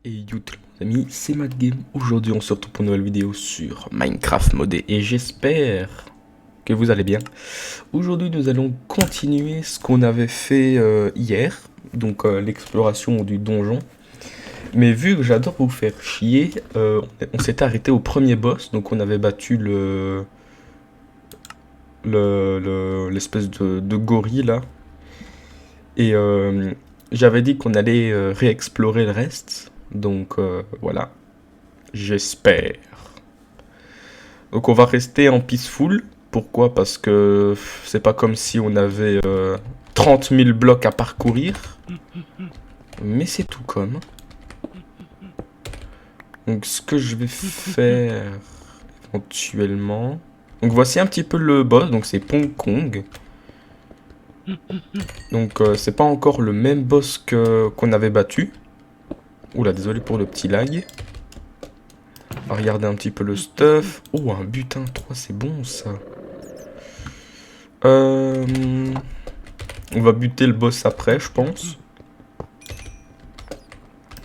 Et yo tout le monde, les amis, c'est MadGame. Aujourd'hui, on se retrouve pour une nouvelle vidéo sur Minecraft modé et j'espère que vous allez bien. Aujourd'hui, nous allons continuer ce qu'on avait fait hier, donc l'exploration du donjon. Mais vu que j'adore vous faire chier, on s'était arrêté au premier boss, donc on avait battu l'espèce de gorille là. Et j'avais dit qu'on allait réexplorer le reste, donc voilà. J'espère. Donc on va rester en peaceful. Pourquoi? Parce que c'est pas comme si on avait 30 000 blocs à parcourir. Mais c'est tout comme. Donc ce que je vais faire éventuellement... Donc voici un petit peu le boss. Donc c'est Pong Kong. Donc c'est pas encore le même boss qu'on avait battu. Oula, désolé pour le petit lag. On va regarder un petit peu le stuff. Oh, un butin 3, c'est bon ça. On va buter le boss après, je pense.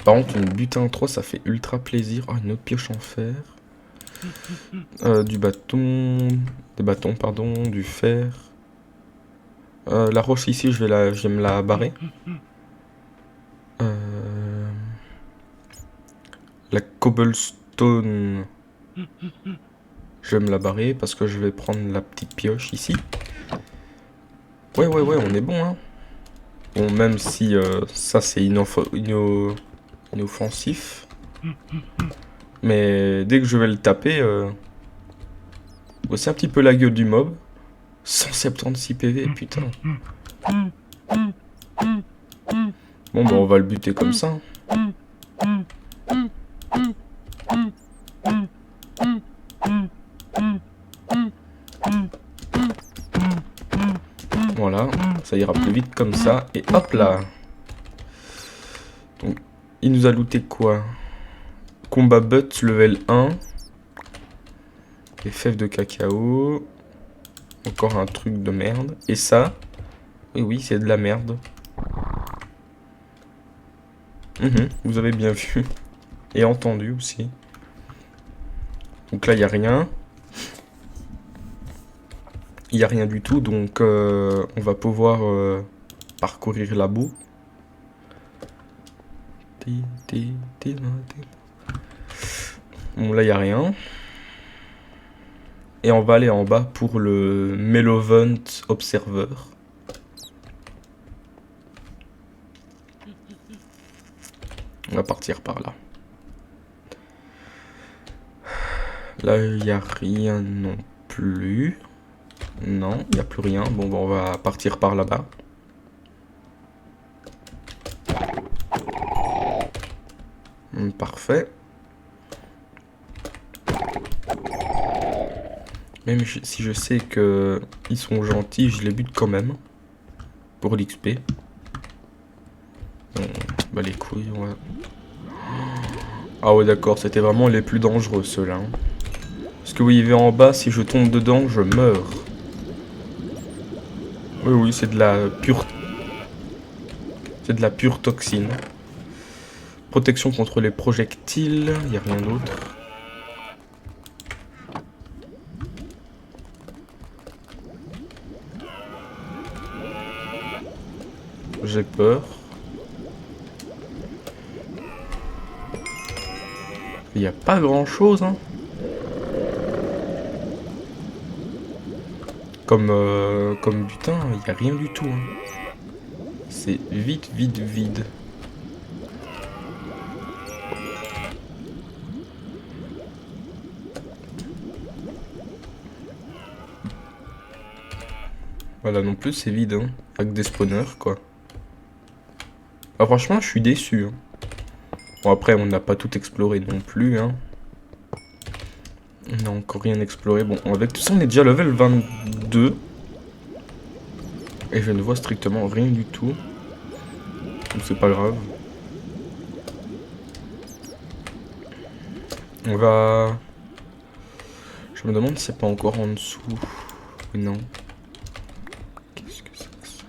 Par contre, une butin 3, ça fait ultra plaisir. Oh, une autre pioche en fer. Du bâton. Des bâtons, pardon. Du fer. La roche ici, je vais me la barrer. La cobblestone. Je vais me la barrer parce que je vais prendre la petite pioche ici. Ouais, on est bon, hein. Bon, même si ça, c'est inoffensif. Mais dès que je vais le taper, voici un petit peu la gueule du mob. 176 PV, putain. Bon, bah on va le buter comme ça. Voilà, ça ira plus vite comme ça. Et hop là. Donc, il nous a looté quoi? Combat butt level 1. Les fèves de cacao. Encore un truc de merde. Et ça? Oui, c'est de la merde. Vous avez bien vu. Et entendu aussi. Donc là, il n'y a rien. Il n'y a rien du tout, donc on va pouvoir parcourir la boue. Bon, là, il n'y a rien. Et on va aller en bas pour le Mellovent Observer. On va partir par là. Là, il n'y a rien non plus. Non, il n'y a plus rien. Bon, on va partir par là-bas. Parfait. Même si je sais que ils sont gentils, je les bute quand même. Pour l'XP. Bon, bah les couilles, on va... Ah ouais, d'accord, c'était vraiment les plus dangereux, ceux-là. Hein. Parce que vous voyez en bas, si je tombe dedans, je meurs. Oui, c'est de la pure... C'est de la pure toxine. Protection contre les projectiles, il n'y a rien d'autre. J'ai peur. Il n'y a pas grand chose, hein. Comme butin, il n'y a rien du tout. Hein. C'est vide. Voilà, non plus c'est vide, hein. Avec des spawners, quoi. Ah, franchement, je suis déçu. Hein. Bon, après, on n'a pas tout exploré non plus, hein. On n'a encore rien exploré. Bon, avec tout ça, on est déjà level 22. Et je ne vois strictement rien du tout. Donc c'est pas grave. On va... Je me demande si c'est pas encore en dessous. Non. Qu'est-ce que c'est que ça?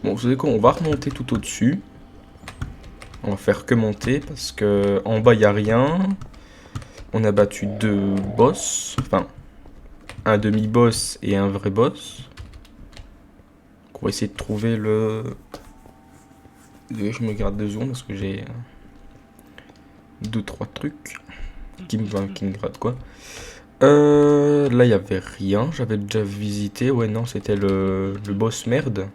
Bon, vous savez quoi, on va remonter tout au-dessus. On va faire que monter parce que en bas, il n'y a rien. On a battu 2 boss. Enfin, un demi-boss et un vrai boss. Donc on va essayer de trouver le... Je me garde 2 secondes parce que j'ai 2-3 trucs qui me grattent quoi. Là, il n'y avait rien. J'avais déjà visité. Ouais, non, c'était le boss merde.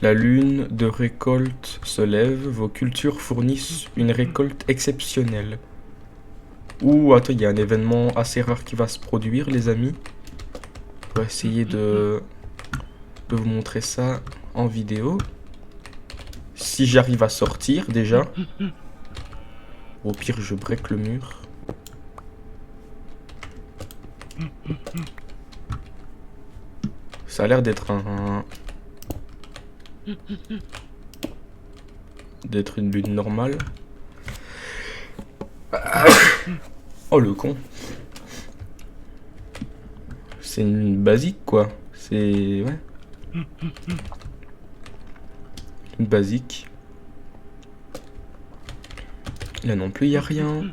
La lune de récolte se lève. Vos cultures fournissent une récolte exceptionnelle. Ouh, attends, il y a un événement assez rare qui va se produire, les amis. On va essayer de vous montrer ça en vidéo. Si j'arrive à sortir, déjà. Au pire, je break le mur. Ça a l'air d'être d'être une lune normale. Oh, le con. C'est une basique, quoi. C'est... ouais. Une basique. Là non plus, il n'y a rien.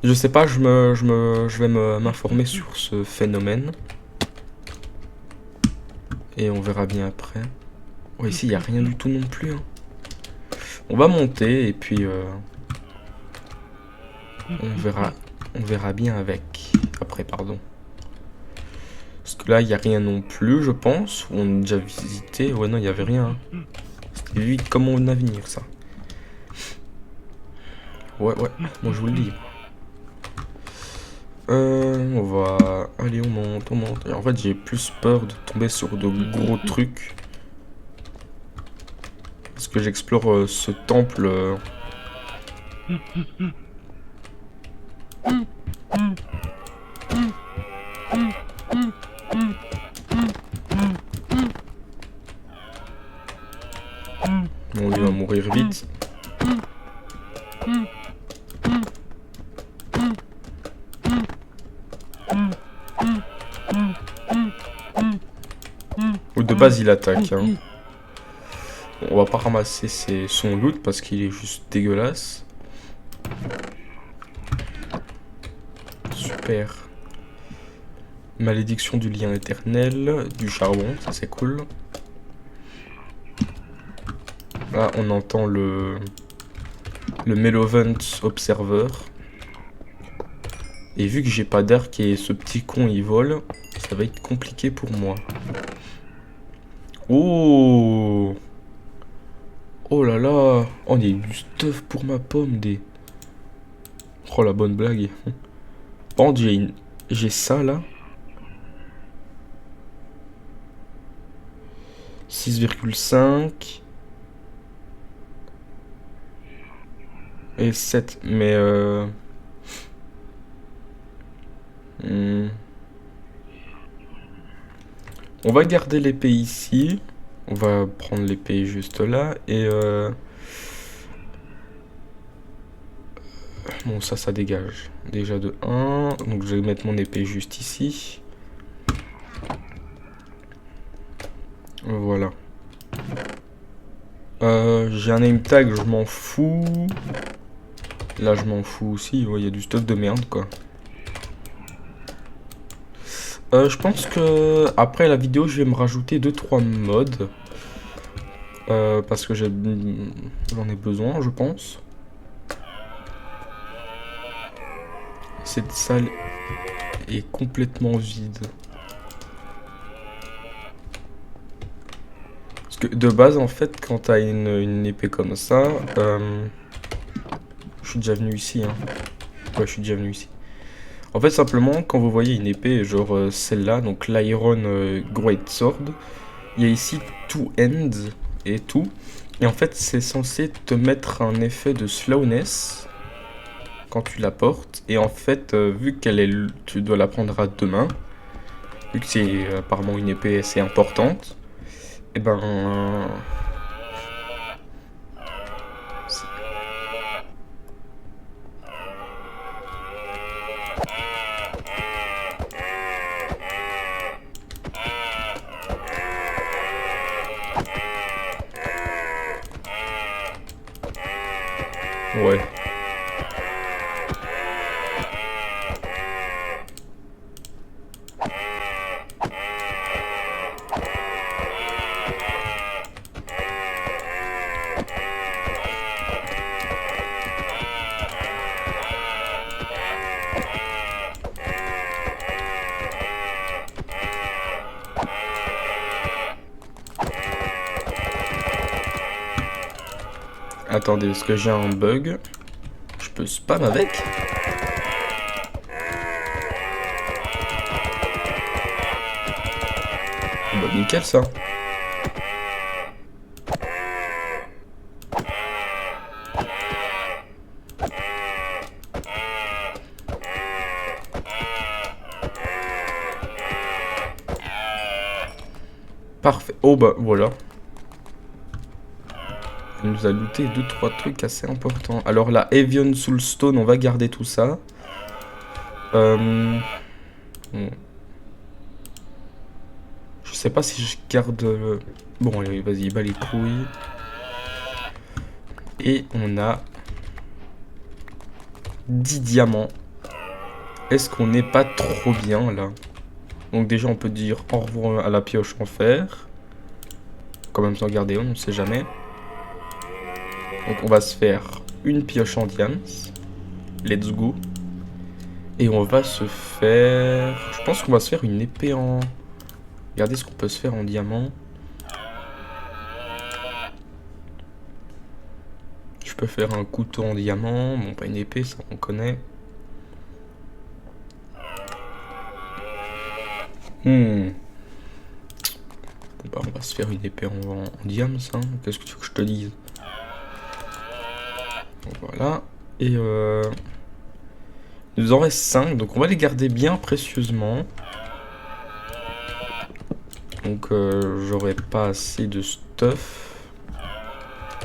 Je sais pas, je vais m'informer sur ce phénomène. Et on verra bien après. Ouais, ici, il n'y a rien du tout non plus. Hein. On va monter et puis... on verra bien avec. Après, pardon. Parce que là, il n'y a rien non plus, je pense. On a déjà visité. Ouais, non, il n'y avait rien. Hein. C'était vite comme mon avenir, ça. Ouais, moi je vous le dis. On va... Allez, on monte, on monte. Et en fait, j'ai plus peur de tomber sur de gros trucs. Parce que j'explore ce temple... Bon, il va mourir vite. Ou de base, il attaque. Hein. On va pas ramasser son loot parce qu'il est juste dégueulasse. Super. Malédiction du lien éternel, du charbon, ça c'est cool. Là, on entend le Malevolent Observer. Et vu que j'ai pas d'arc et ce petit con il vole, ça va être compliqué pour moi. Oh! Oh là là! Oh, il y a du stuff pour ma pomme, des... Oh, la bonne blague. Par contre, j'ai ça, là. 6,5. Et 7. Mais, on va garder l'épée ici. On va prendre l'épée juste là. Et, bon, ça dégage. Déjà de 1. Donc, je vais mettre mon épée juste ici. Voilà. J'ai un name tag, je m'en fous. Là, je m'en fous aussi. Il y a du stuff de merde, quoi. Je pense que après la vidéo, je vais me rajouter 2-3 mods. Parce que j'en ai besoin, je pense. Cette salle est complètement vide. Parce que de base, en fait, quand t'as une épée comme ça, je suis déjà venu ici. Hein. Ouais, je suis déjà venu ici. En fait, simplement, quand vous voyez une épée, genre celle-là, donc l'Iron Great Sword, il y a ici two ends et tout. Et en fait, c'est censé te mettre un effet de slowness quand tu la portes. Et en fait, vu qu'elle est, tu dois la prendre à 2 mains, vu que c'est apparemment une épée assez importante, et ben... Ouais. Attendez, parce que j'ai un bug. Je peux spam avec? Bah nickel ça. Parfait. Oh bah voilà. Il nous a looté 2-3 trucs assez importants. Alors la Evian Soulstone, on va garder tout ça. Bon. Je sais pas si je garde... Bon allez, vas-y, bas les couilles. Et on a 10 diamants. Est-ce qu'on n'est pas trop bien là? Donc déjà on peut dire au revoir à la pioche en fer. Quand même sans garder, on ne sait jamais. Donc on va se faire une pioche en diams. Let's go. Et on va se faire... Je pense qu'on va se faire une épée en... Regardez ce qu'on peut se faire en diamant. Je peux faire un couteau en diamant. Bon, pas une épée, ça on connaît. Bon bah on va se faire une épée en diams, hein. Qu'est-ce que tu veux que je te dise? Donc, voilà. Et il nous en reste 5, donc on va les garder bien précieusement. Donc j'aurai pas assez de stuff.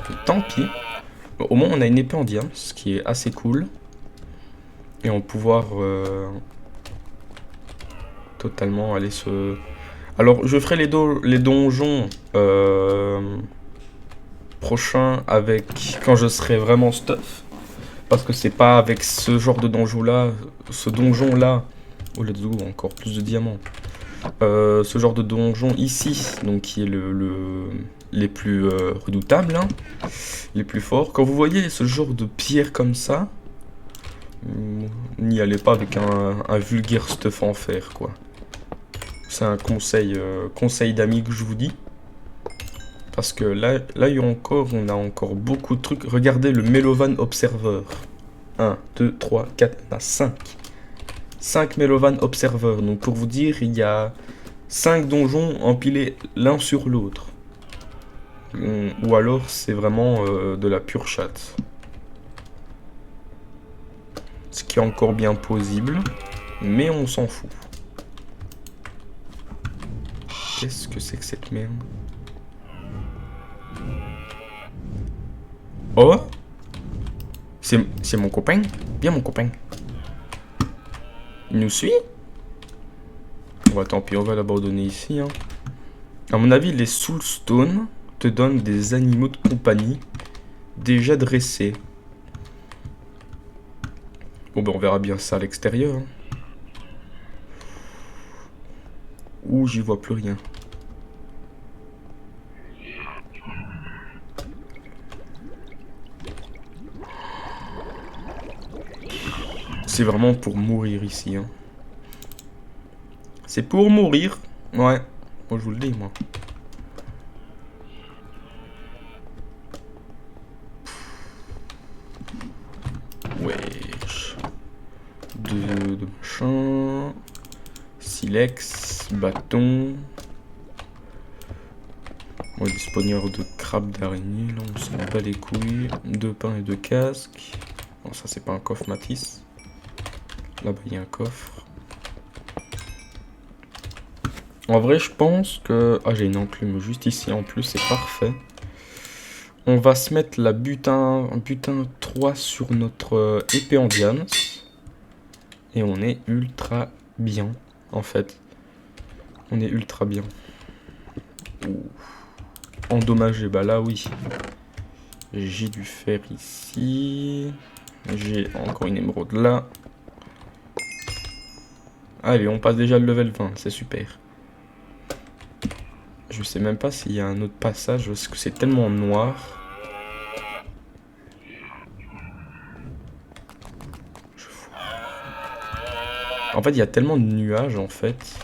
Mais tant pis. Bon, au moins on a une épée en diams, ce qui est assez cool. Et on va pouvoir totalement aller se... Alors je ferai les donjons prochains avec quand je serai vraiment stuff. Parce que c'est pas avec ce genre de donjon là, oh let's go, encore plus de diamants. Ce genre de donjon ici, donc qui est les plus redoutables, hein, les plus forts. Quand vous voyez ce genre de pierre comme ça, n'y allez pas avec un vulgaire stuff en fer, quoi. C'est un conseil d'amis que je vous dis. Parce que là on a encore beaucoup de trucs. Regardez le Melovan Observer. 1, 2, 3, 4, on a 5. 5 Melovan Observer. Donc pour vous dire, il y a 5 donjons empilés l'un sur l'autre. Ou alors c'est vraiment de la pure chatte. Ce qui est encore bien possible. Mais on s'en fout. Qu'est-ce que c'est que cette merde? Oh! C'est mon copain? Bien mon copain. Il nous suit? Bon, tant pis, on va l'abandonner ici. Hein. À mon avis, les Soulstone te donnent des animaux de compagnie déjà dressés. Bon, ben on verra bien ça à l'extérieur. Hein. Ouh, j'y vois plus rien. C'est vraiment pour mourir ici. Hein. C'est pour mourir. Ouais. Moi, je vous le dis, moi. Wesh. De machin. Silex. Bâton. Moi, des spawners de crabes d'araignée. Là, on s'en bat les couilles. 2 pains et 2 casques. Bon, ça, c'est pas un coffre Matisse. Là-bas, il y a un coffre. En vrai, je pense que... Ah, j'ai une enclume juste ici en plus, c'est parfait. On va se mettre la butin 3 sur notre épée en diams. Et on est ultra bien, en fait. On est ultra bien. Ouh. Endommagé, bah là, oui. J'ai du fer ici. J'ai encore une émeraude là. Allez, on passe déjà le level 20, c'est super. Je sais même pas s'il y a un autre passage, parce que c'est tellement noir. En fait, il y a tellement de nuages, en fait.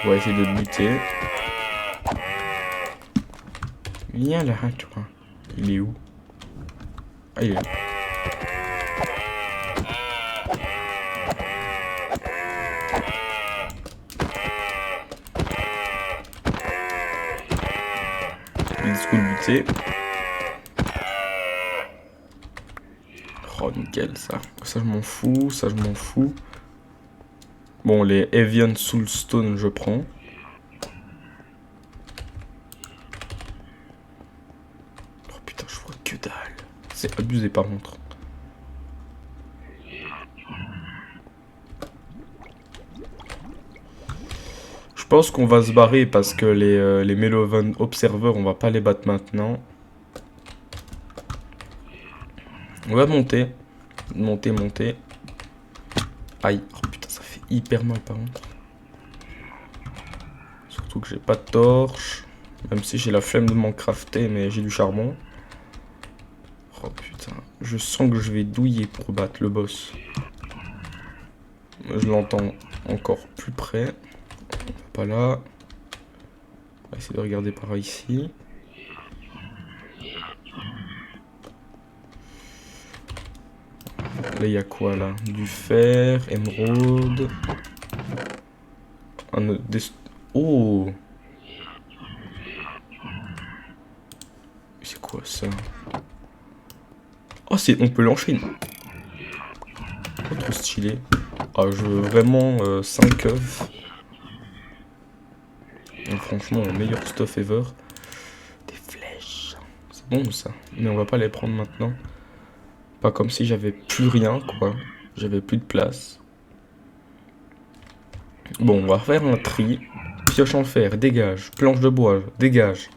On va essayer de le buter. Viens là, toi. Il est où? Ah, il est là. Let's go le buter. Oh, nickel, ça. Ça, je m'en fous. Ça, je m'en fous. Bon, les Evian Soulstone, je prends. Oh putain, je vois que dalle. C'est abusé par contre. Je pense qu'on va se barrer parce que les Melovan Observers, on va pas les battre maintenant. On va monter. Monter, monter. Aïe. Oh putain, ça fait hyper mal par contre. Surtout que j'ai pas de torche. Même si j'ai la flemme de m'en crafter, mais j'ai du charbon. Oh putain. Je sens que je vais douiller pour battre le boss. Je l'entends encore plus près. Pas là. On va essayer de regarder par ici. Là, il y a quoi là? Du fer, émeraude. Oh! C'est quoi ça? Oh, on peut l'enchaîner. Oh, trop stylé. Ah, je veux vraiment 5 œufs. Franchement, meilleur stuff ever. Des flèches. C'est bon ça. Mais on va pas les prendre maintenant. Pas comme si j'avais plus rien, quoi. J'avais plus de place. Bon, on va faire un tri. Pioche en fer, dégage. Planche de bois, dégage.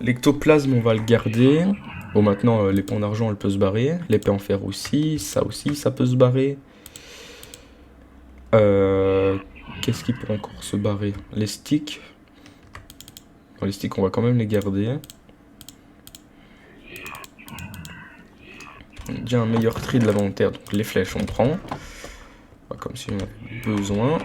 L'ectoplasme, on va le garder. Bon, maintenant, l'épée en argent, elle peut se barrer. L'épée en fer aussi, ça peut se barrer. Qu'est-ce qui peut encore se barrer? Les sticks. Bon, les sticks, on va quand même les garder. Déjà un meilleur tri de l'inventaire, donc les flèches, on prend. Pas comme si on avait besoin.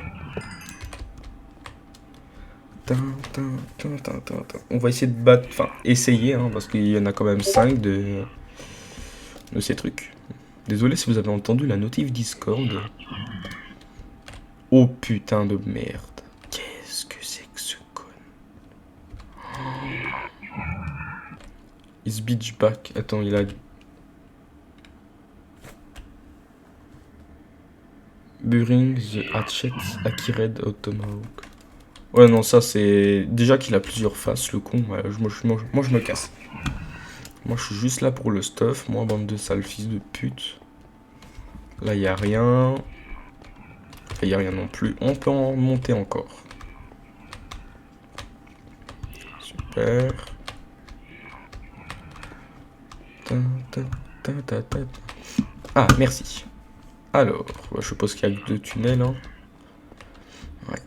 On va essayer de battre, enfin essayer, hein, parce qu'il y en a quand même 5 de ces trucs. Désolé si vous avez entendu la notif Discord. Oh putain de merde. Qu'est-ce que c'est que ce con? Is bitch back. Attends, il a... Burying the hatchet, Akired Tomahawk. Ouais, non, ça c'est... Déjà qu'il a plusieurs faces, le con. Ouais, moi, je me casse. Moi, je suis juste là pour le stuff. Moi, bande de sales fils de pute. Là, il n'y a rien. Il n'y a rien non plus. On peut en monter encore. Super. Ah, merci. Alors, je suppose qu'il y a 2 tunnels. Hein. Ouais.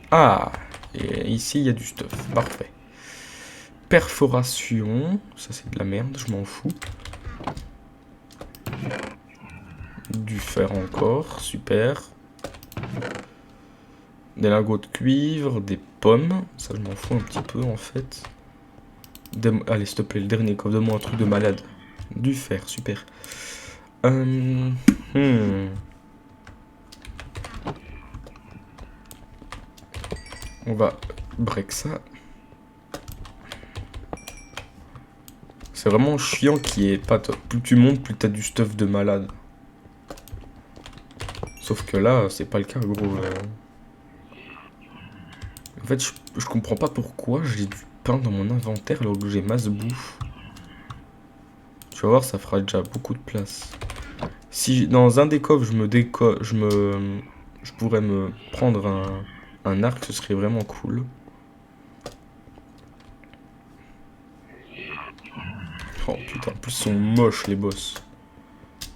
Ah, et ici, il y a du stuff. Parfait. Perforation. Ça, c'est de la merde, je m'en fous. Du fer encore, super. Des lingots de cuivre, des pommes. Ça, je m'en fous un petit peu, en fait. Allez, s'il te plaît, le dernier coffre, donne-moi un truc de malade. Du fer, super. On va break ça. C'est vraiment chiant qui est pas top. Plus tu montes, plus t'as du stuff de malade. Sauf que là, c'est pas le cas, gros. fait, je comprends pas pourquoi j'ai du pain dans mon inventaire alors que j'ai masse bouffe. Tu vas voir, ça fera déjà beaucoup de place. Si dans un des coffres, je pourrais me prendre un arc, ce serait vraiment cool. Oh putain, en plus ils sont moches les boss.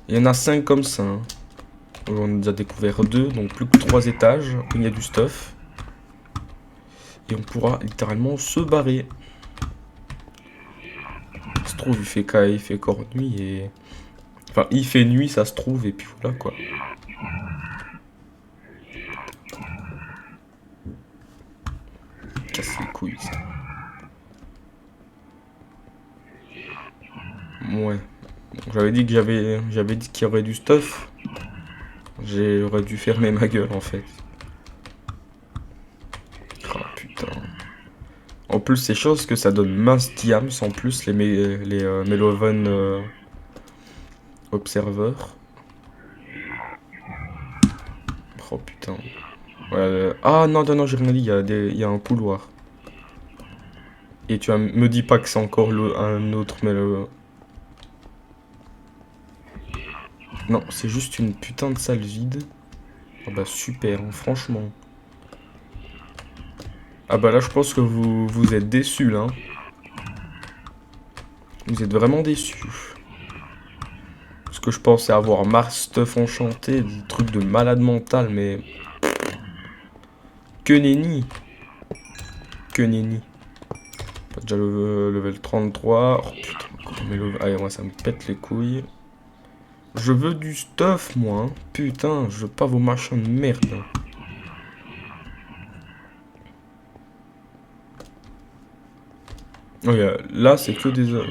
Il y en a 5 comme ça. Hein. On a déjà découvert 2, donc plus que 3 étages. Il y a du stuff. Et on pourra littéralement se barrer. Ça se trouve, il fait encore nuit et... Enfin, il fait nuit, ça se trouve, et puis voilà quoi. Casse les couilles ça. Ouais. J'avais dit que j'avais dit qu'il y aurait du stuff. J'aurais dû fermer ma gueule en fait. Oh putain. En plus c'est chose que ça donne mince diams en plus les Meloven Observer. Oh putain. Ouais, ah non, non, non, j'ai rien dit, il y a un couloir. Et me dis pas que c'est encore un autre Non, c'est juste une putain de salle vide. Ah bah super, hein, franchement. Ah bah là je pense que vous êtes déçus là. Vous êtes vraiment déçus. Parce que je pensais avoir Mars stuff enchanté, des trucs de malade mental, mais... Que nenni. Que nenni. Pas déjà le level 33. Oh putain, mais allez, moi ça me pète les couilles. Je veux du stuff, moi. Hein. Putain, je veux pas vos machins de merde. Oh, là, c'est que des...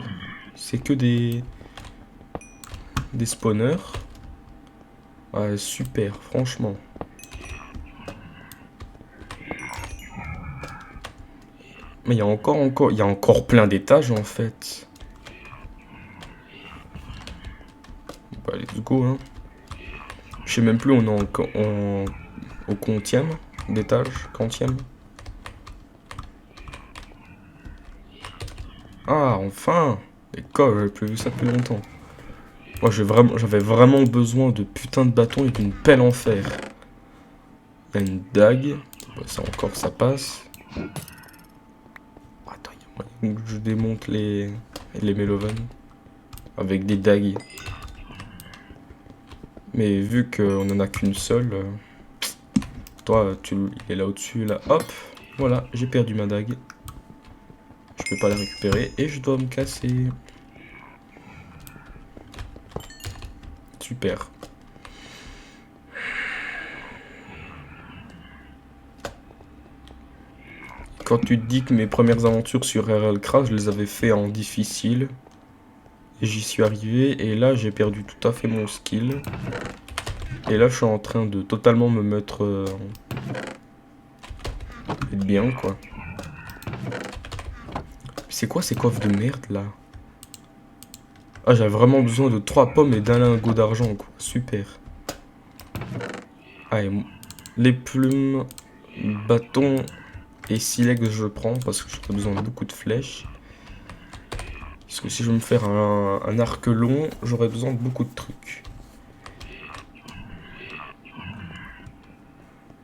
C'est que des spawners. Ouais, super, franchement. Mais il y a il y a encore plein d'étages, en fait. Bah, let's go, hein. Je sais même plus, on est au quantième d'étage, quantième. Ah, enfin! Les coffres, j'avais plus vu ça depuis longtemps. Moi, j'avais vraiment besoin de putain de bâton et d'une pelle en fer. Il y a une dague. Bah, ça encore, ça passe. Attends, il y a moyen que je démonte les Meloven. Avec des dagues. Mais vu qu'on en a qu'une seule... Toi, il est là au-dessus, là. Hop! Voilà, j'ai perdu ma dague. Je peux pas la récupérer et je dois me casser. Super. Quand tu te dis que mes premières aventures sur RLCraft, je les avais fait en difficile. Et j'y suis arrivé et là j'ai perdu tout à fait mon skill. Et là je suis en train de totalement me mettre... être bien quoi. C'est quoi ces coffres de merde là? Ah j'avais vraiment besoin de 3 pommes et d'un lingot d'argent quoi. Super. Allez, les plumes, bâtons et silex je prends parce que j'aurais besoin de beaucoup de flèches. Parce que si je veux me faire un arc long, j'aurais besoin de beaucoup de trucs.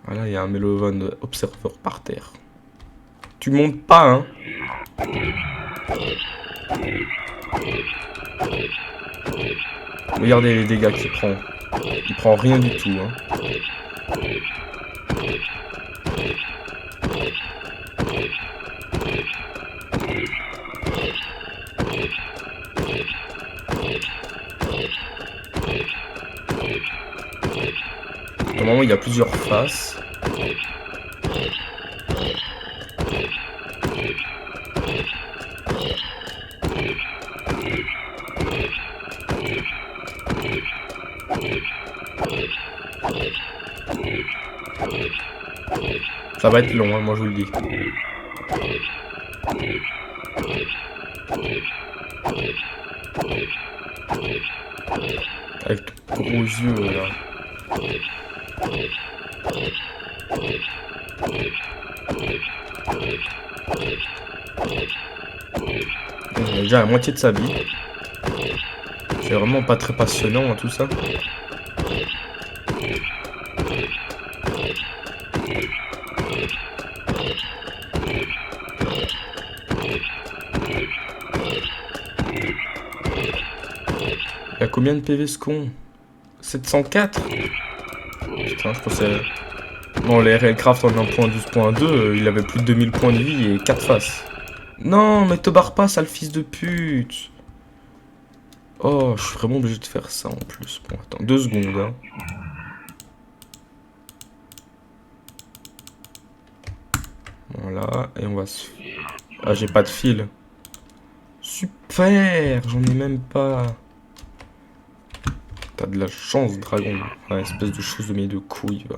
Ah là, il y a un Meloven Observer par terre. Tu montes pas, hein? Regardez les dégâts qu'il prend. Il prend rien du tout, hein. Normalement, il y a plusieurs faces. Ça va être long, hein, moi je vous le dis. Avec de gros yeux là. Il a déjà la moitié de sa vie. C'est vraiment pas très passionnant, hein, tout ça. Il y a combien de PV ce con? 704? Putain, je pensais... Bon, les Railcraft en 1.12.2, il avait plus de 2000 points de vie et 4 faces. Non, mais te barre pas, sale fils de pute. Oh, je suis vraiment obligé de faire ça en plus. Bon, attends, 2 secondes, hein. Voilà, et on va se... Ah, j'ai pas de fil. Super, j'en ai même pas. T'as de la chance, dragon. Ouais, espèce de chose de mes deux couilles, va.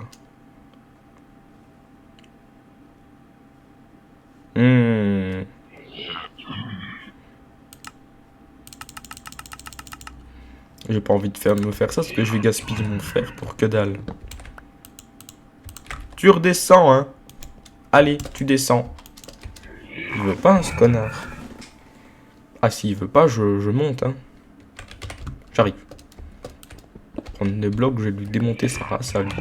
J'ai pas envie de me faire ça parce que je vais gaspiller mon fer pour que dalle. Tu redescends, hein. Allez, tu descends. Il veut pas, hein, ce connard. Ah, s'il veut pas, je monte, hein. J'arrive. Prendre des blocs, je vais lui démonter sa race à lui.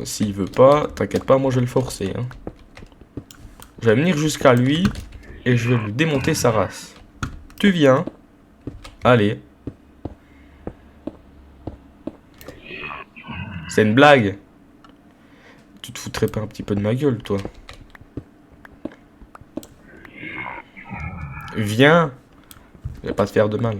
S'il veut pas, t'inquiète pas, moi je vais le forcer, hein. Je vais venir jusqu'à lui et je vais lui démonter sa race. Tu viens. Allez. C'est une blague. Tu te foutrais pas un petit peu de ma gueule, toi? Viens. Je vais pas te faire de mal.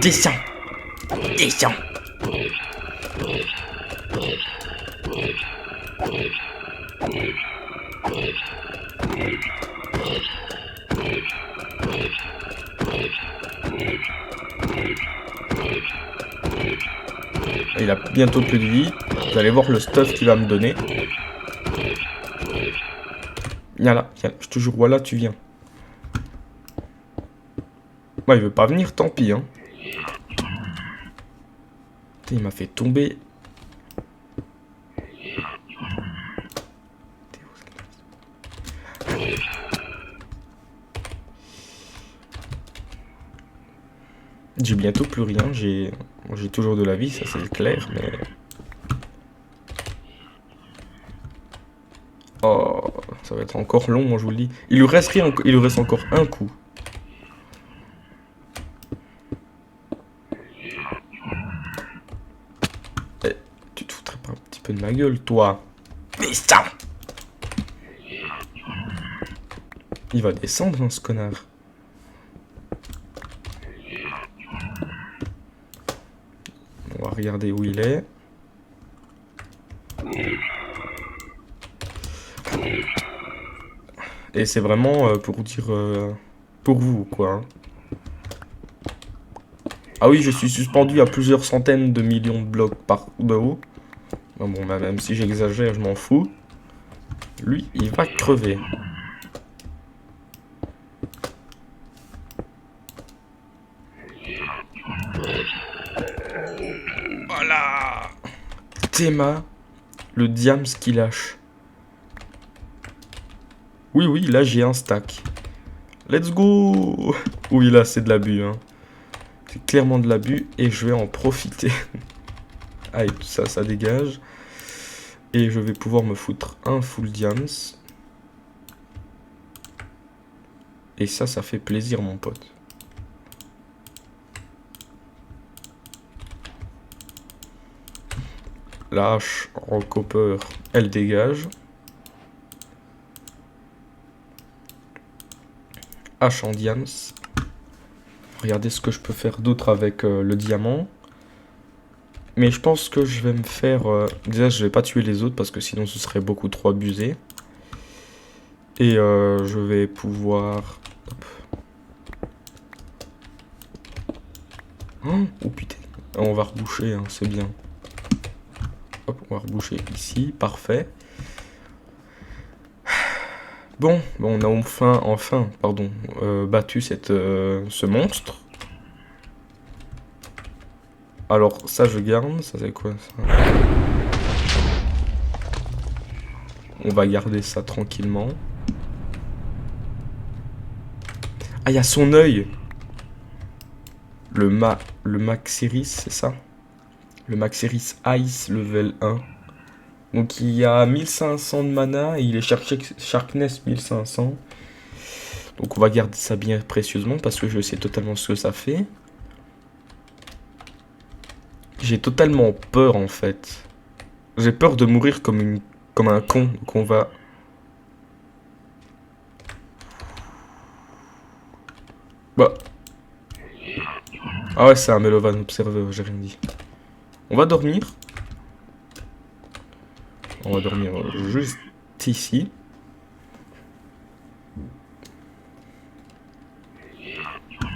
Descends. Descends. Il a bientôt plus de vie. Vous allez voir le stuff qu'il va me donner. Viens là, viens. Je te jure, voilà, tu viens. Moi, il veut pas venir, tant pis, hein. Putain, il m'a fait tomber. J'ai bientôt plus rien, j'ai toujours de la vie, ça c'est clair, mais... Oh, ça va être encore long, moi je vous le dis. Il lui reste rien, il lui reste encore un coup. Eh, tu te foutrais pas un petit peu de ma gueule, toi? Mais ça! Il va descendre, hein, ce connard. On va regarder où il est. Et c'est vraiment pour dire... pour vous, quoi. Hein. Ah oui, je suis suspendu à plusieurs centaines de millions de blocs par de haut. Bon, bah, même si j'exagère, je m'en fous. Lui, il va crever. Voilà. Théma, le diams qui lâche. Oui, oui, là j'ai un stack. Let's go. Oui, là c'est de l'abus, hein. C'est clairement de l'abus et je vais en profiter. Allez, tout ça, ça dégage. Et je vais pouvoir me foutre un full diams. Et ça fait plaisir, mon pote. La hache en copper, elle dégage. Hache en diams. Regardez ce que je peux faire d'autre avec le diamant. Mais je pense que je vais me faire... déjà, je vais pas tuer les autres parce que sinon ce serait beaucoup trop abusé. Et je vais pouvoir... Hop. Oh putain. On va reboucher, hein, c'est bien. Hop, on va reboucher ici, parfait. Bon, on a enfin, battu ce monstre. Alors, ça, je garde. Ça, c'est quoi, ça? On va garder ça tranquillement. Ah, il y a son œil. Le Maxiris, c'est ça? Le Maxiris Ice level 1. Donc il y a 1500 de mana et il est Sharpness 1500. Donc on va garder ça bien précieusement parce que je sais totalement ce que ça fait. J'ai totalement peur en fait. J'ai peur de mourir comme un con. Donc on va... Bah. Ah ouais, c'est un Melovan Observer, j'ai rien dit. On va dormir. On va dormir juste ici.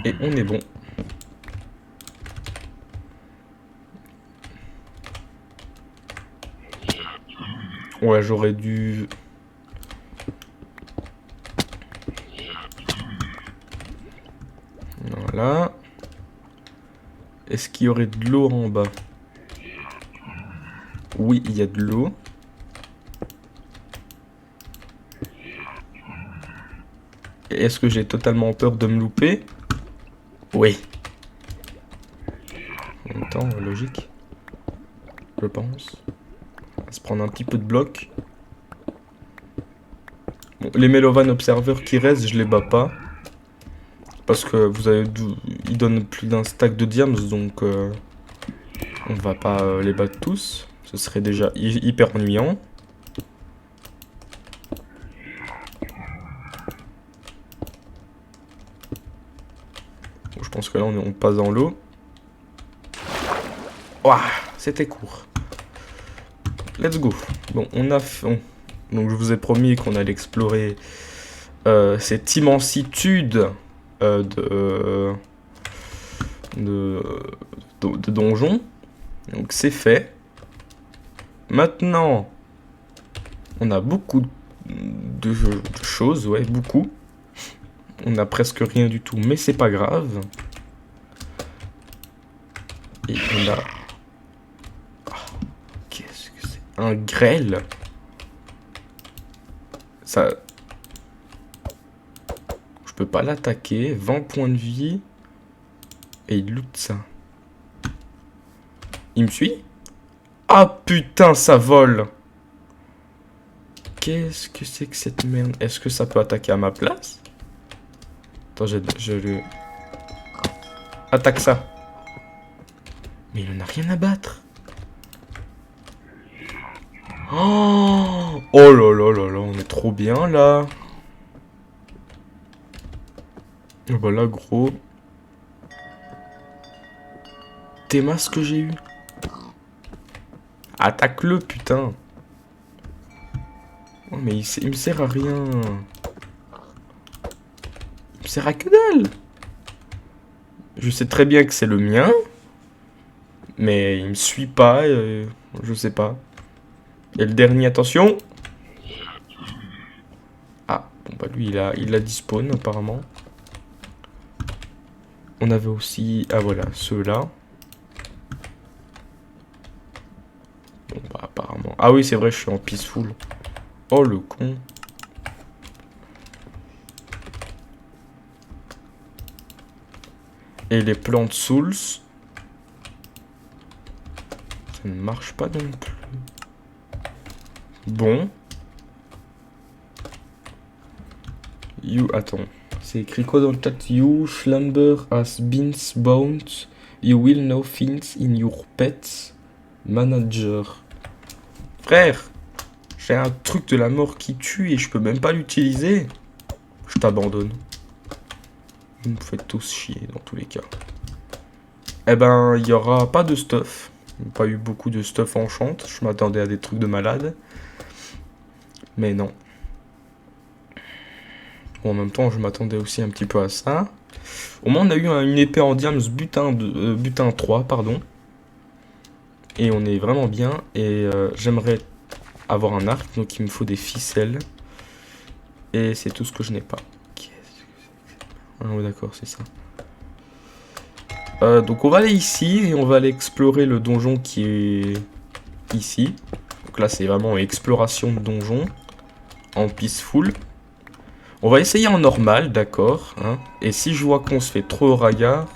Et on est bon. Ouais, j'aurais dû... Voilà. Est-ce qu'il y aurait de l'eau en bas? Oui, il y a de l'eau. Est-ce que j'ai totalement peur de me louper? Oui. En même temps, logique. Je pense. On va se prendre un petit peu de bloc. Bon, les Melovan Observer qui restent, je les bats pas. Parce que vous avez... Ils donnent plus d'un stack de diams, donc... on va pas les battre tous. Ce serait déjà hyper ennuyant. Bon, je pense que là, on passe dans l'eau. Ouah, c'était court. Let's go. Bon, on a fait... Donc, je vous ai promis qu'on allait explorer cette immensitude de donjons. Donc, c'est fait. Maintenant, on a beaucoup de choses, ouais, beaucoup. On a presque rien du tout, mais c'est pas grave. Et on a... Oh, qu'est-ce que c'est? Un grêle. Ça... Je peux pas l'attaquer. 20 points de vie. Et il loot ça. Il me suit? Ah putain, ça vole! Qu'est-ce que c'est que cette merde? Est-ce que ça peut attaquer à ma place? Attends, je le... Attaque ça. Mais il en a rien à battre. Oh, oh là là là là, on est trop bien là. Voilà, gros. T'es ce que j'ai eu. Attaque-le, putain. Oh, mais il me sert à rien. Il me sert à que dalle. Je sais très bien que c'est le mien. Mais il me suit pas. Je sais pas. Et le dernier, attention. Ah, bon bah lui, il a despawn apparemment. On avait aussi... Ah voilà, ceux-là. Bon bah apparemment... Ah oui, c'est vrai, je suis en peaceful. Oh le con. Et les plantes souls. Ça ne marche pas non plus. Bon. You... Attends. C'est écrit quoi dans le chat? You slumber as beans bound. You will know things in your pets manager. Frère, j'ai un truc de la mort qui tue et je peux même pas l'utiliser. Je t'abandonne. Vous me faites tous chier dans tous les cas. Eh ben, il y aura pas de stuff. Pas eu beaucoup de stuff enchant. Je m'attendais à des trucs de malade. Mais non. Bon, en même temps, je m'attendais aussi un petit peu à ça. Au moins, on a eu une épée en diams butin 3, pardon. Et on est vraiment bien. Et j'aimerais avoir un arc, donc il me faut des ficelles. Et c'est tout ce que je n'ai pas. Qu'est-ce que c'est que ça? Ah oui, d'accord, c'est ça. Donc on va aller ici et on va aller explorer le donjon qui est ici. Donc là c'est vraiment exploration de donjon en peaceful. On va essayer en normal, d'accord, hein. Et si je vois qu'on se fait trop au regard,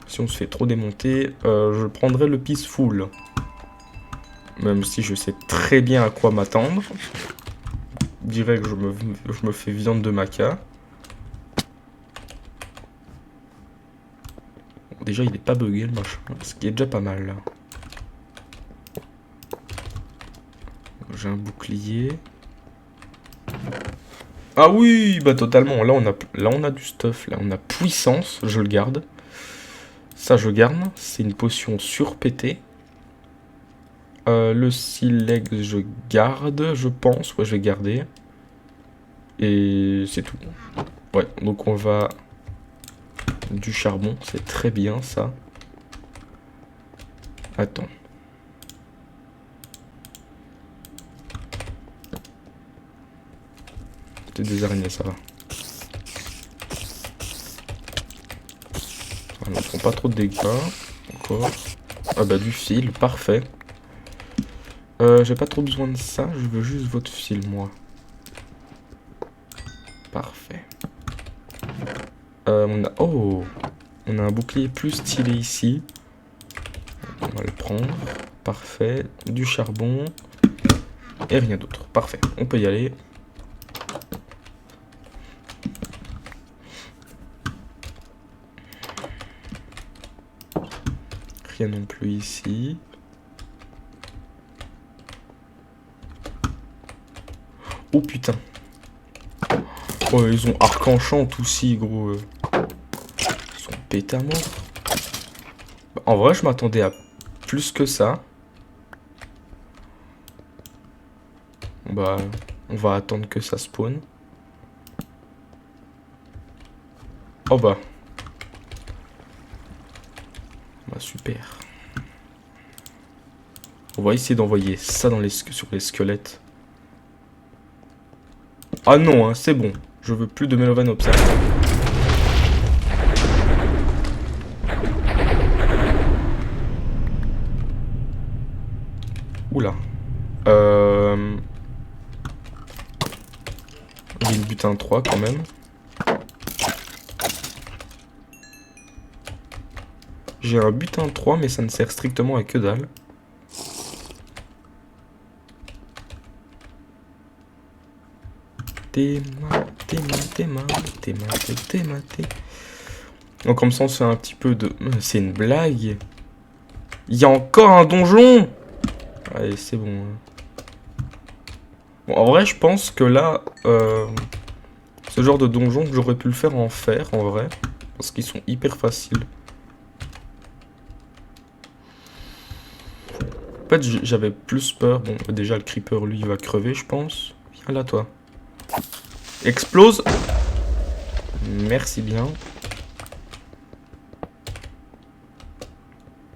si on se fait trop démonter, je prendrai le peaceful. Même si je sais très bien à quoi m'attendre. Je dirais que je me fais viande de maca. Bon, déjà il est pas bugué le machin, ce qui est déjà pas mal là. J'ai un bouclier. Ah oui, bah totalement. Là on a du stuff. Là on a puissance, je le garde. Ça je garde. C'est une potion surpétée. Le silex je garde, je pense. Ouais, je vais garder. Et c'est tout. Ouais, donc on va... Du charbon, c'est très bien ça. Attends. C'est des araignées, ça va. Voilà, on prend pas trop de dégâts. Encore. Ah bah du fil, parfait. J'ai pas trop besoin de ça, je veux juste votre fil, moi. Parfait. Oh, on a un bouclier plus stylé ici. On va le prendre. Parfait. Du charbon. Et rien d'autre. Parfait. On peut y aller. Rien non plus ici. Oh putain. Oh, ils ont arc-en-chant aussi, gros. Ils sont pétés à mort. Bah, en vrai, je m'attendais à plus que ça. Bah, on va attendre que ça spawn. Oh bah. Bah, super. On va essayer d'envoyer ça dans sur les squelettes. Ah non, hein, c'est bon. Je veux plus de Melovan Obstacle. Oula. J'ai une butin 3 quand même. J'ai un butin 3 mais ça ne sert strictement à que dalle. Donc comme ça on se fait un petit peu de... C'est une blague. Il y a encore un donjon. Allez, c'est bon. Bon, en vrai, je pense que là, ce genre de donjon, j'aurais pu le faire en fer, en vrai. Parce qu'ils sont hyper faciles. En fait, j'avais plus peur. Bon, déjà, le creeper, lui, il va crever, je pense. Viens là, toi. Explose. Merci bien.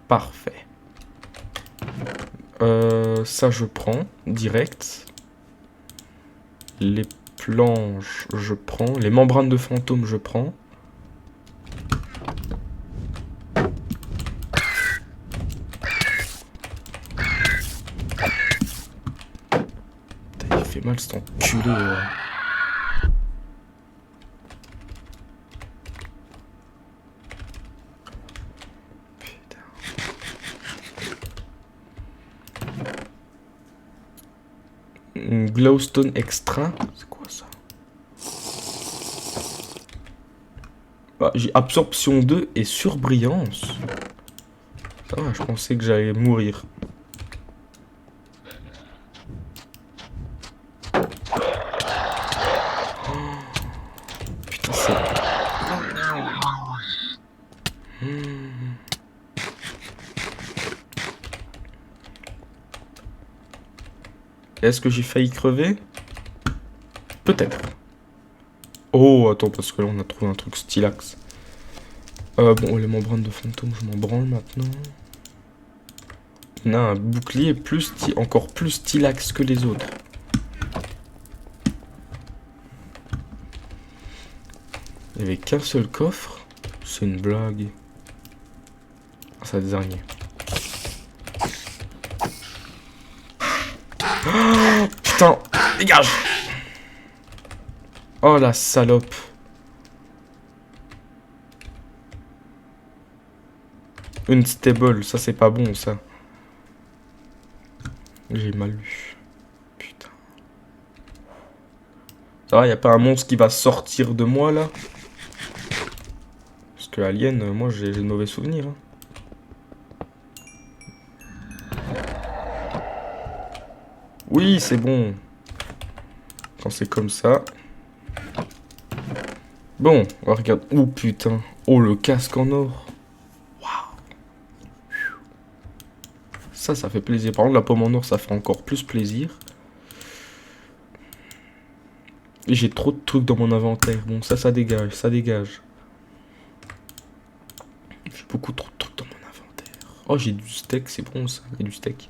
Parfait. Ça, je prends direct. Les planches, je prends. Les membranes de fantôme, je prends. Putain, il fait mal cet enculé. Glowstone extra. C'est quoi ça? Bah, j'ai absorption 2 et surbrillance. Ça va, je pensais que j'allais mourir. Oh, putain, c'est... Est-ce que j'ai failli crever? Peut-être. Oh, attends, parce que là, on a trouvé un truc stylax. Bon, les membranes de fantôme, je m'en branle maintenant. On a un bouclier encore plus stylax que les autres. Il n'y avait qu'un seul coffre. C'est une blague. Ah, ça a des araignées. Oh, putain, dégage. Oh la salope. Unstable, ça c'est pas bon ça. J'ai mal lu. Putain. Ça va, y a pas un monstre qui va sortir de moi là? Parce que Alien, moi j'ai de mauvais souvenirs. Hein. Oui, c'est bon. Quand c'est comme ça. Bon, on regarde. Oh putain. Oh, le casque en or. Ça fait plaisir. Par contre, la pomme en or, ça fait encore plus plaisir. Et j'ai trop de trucs dans mon inventaire. Bon, ça dégage, ça dégage. J'ai beaucoup trop de trucs dans mon inventaire. Oh, j'ai du steak, c'est bon ça. Il y a du steak.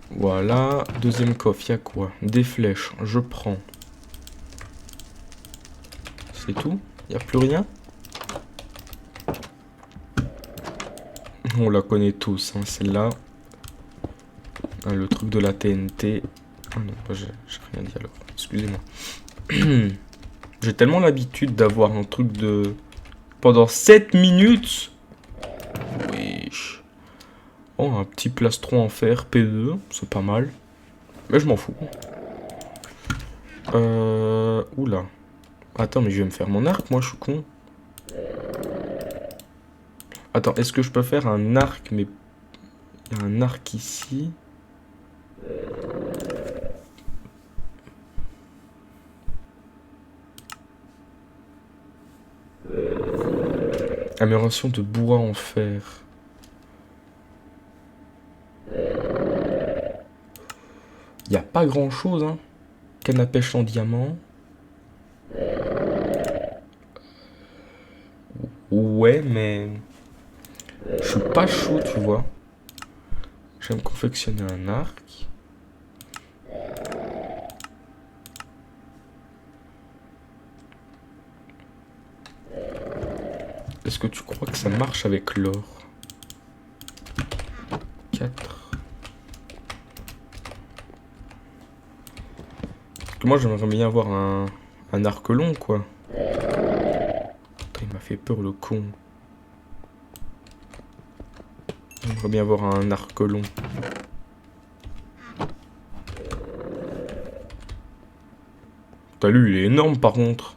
Voilà. Deuxième coffre, il y a quoi? Des flèches, je prends. C'est tout? Il n'y a plus rien? On la connaît tous, hein, celle-là. Hein, le truc de la TNT. Ah non, j'ai rien dit alors. Excusez-moi. J'ai tellement l'habitude d'avoir un truc de... Pendant 7 minutes. Wesh. Oh, un petit plastron en fer P2. C'est pas mal. Mais je m'en fous. Oula. Attends, mais je vais me faire mon arc, moi, je suis con. Attends, est-ce que je peux faire un arc, mais... Il y a un arc ici. Amélioration de bois en fer. Il n'y a pas grand chose, hein. Canne à pêche en diamant. Ouais, mais... Je suis pas chaud, tu vois. Je vais me confectionner un arc. Est-ce que tu crois que ça marche avec l'or? 4. Parce que moi, j'aimerais bien avoir un arc long, quoi. Putain, il m'a fait peur, le con. J'aimerais bien avoir un arc long. T'as lu, il est énorme, par contre.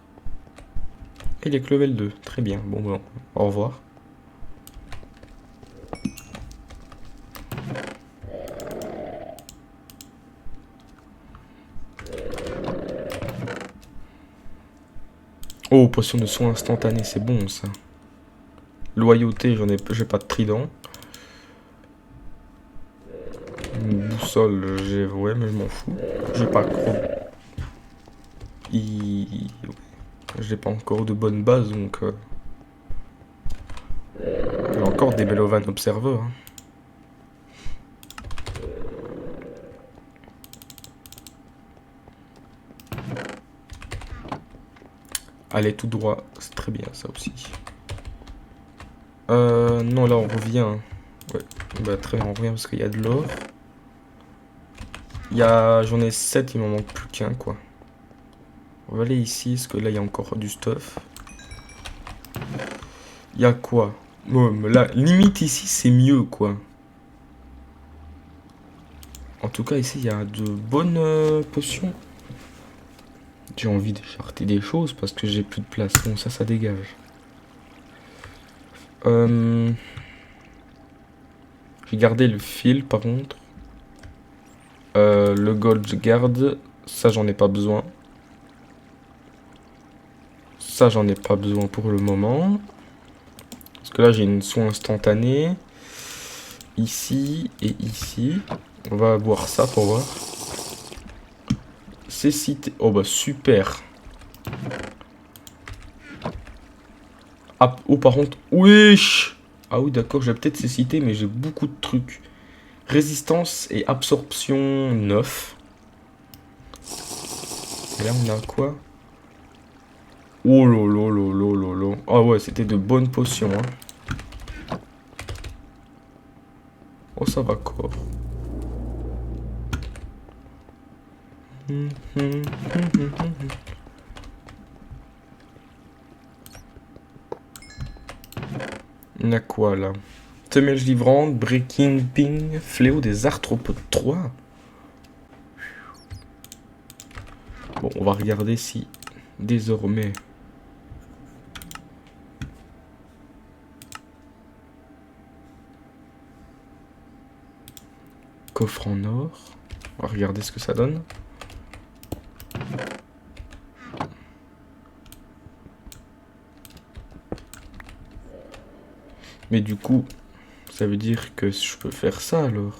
Il est que level 2. Très bien. Bon, au revoir. Oh, potion de soin instantané, c'est bon ça. Loyauté, j'ai pas de trident. Une boussole, ouais, mais je m'en fous. J'ai pas trop. J'ai pas encore de bonne base, donc. J'ai encore des Belovan Observer. Hein. Allez, tout droit, c'est très bien ça aussi. Non, là on revient. Ouais, bah très bien, on revient parce qu'il y a de l'or. J'en ai 7, il m'en manque plus qu'un, quoi. On va aller ici, parce que là il y a encore du stuff. Il y a quoi? Oh, mais là, limite ici, c'est mieux, quoi. En tout cas, ici, il y a de bonnes potions. J'ai envie d'écharter des choses parce que j'ai plus de place. Bon, ça dégage. J'ai gardé le fil, par contre. Le gold, je garde. Ça, j'en ai pas besoin. Ça, j'en ai pas besoin pour le moment. Parce que là, j'ai une soin instantanée. Ici et ici. On va voir ça pour voir. C'est cité. Oh bah super. Ah, oh par contre. Wesh. Ah oui d'accord, j'ai peut-être ces cités, mais j'ai beaucoup de trucs. Résistance et absorption 9. Et là on a quoi? Oh lolo lolo lolo. Ah ouais, c'était de bonnes potions, hein. Oh, ça va corps. On a quoi là? Semelle givrante, breaking ping, fléau des arthropodes 3. Bon, on va regarder si désormais. Coffre en or. On va regarder ce que ça donne. Mais du coup, ça veut dire que je peux faire ça alors.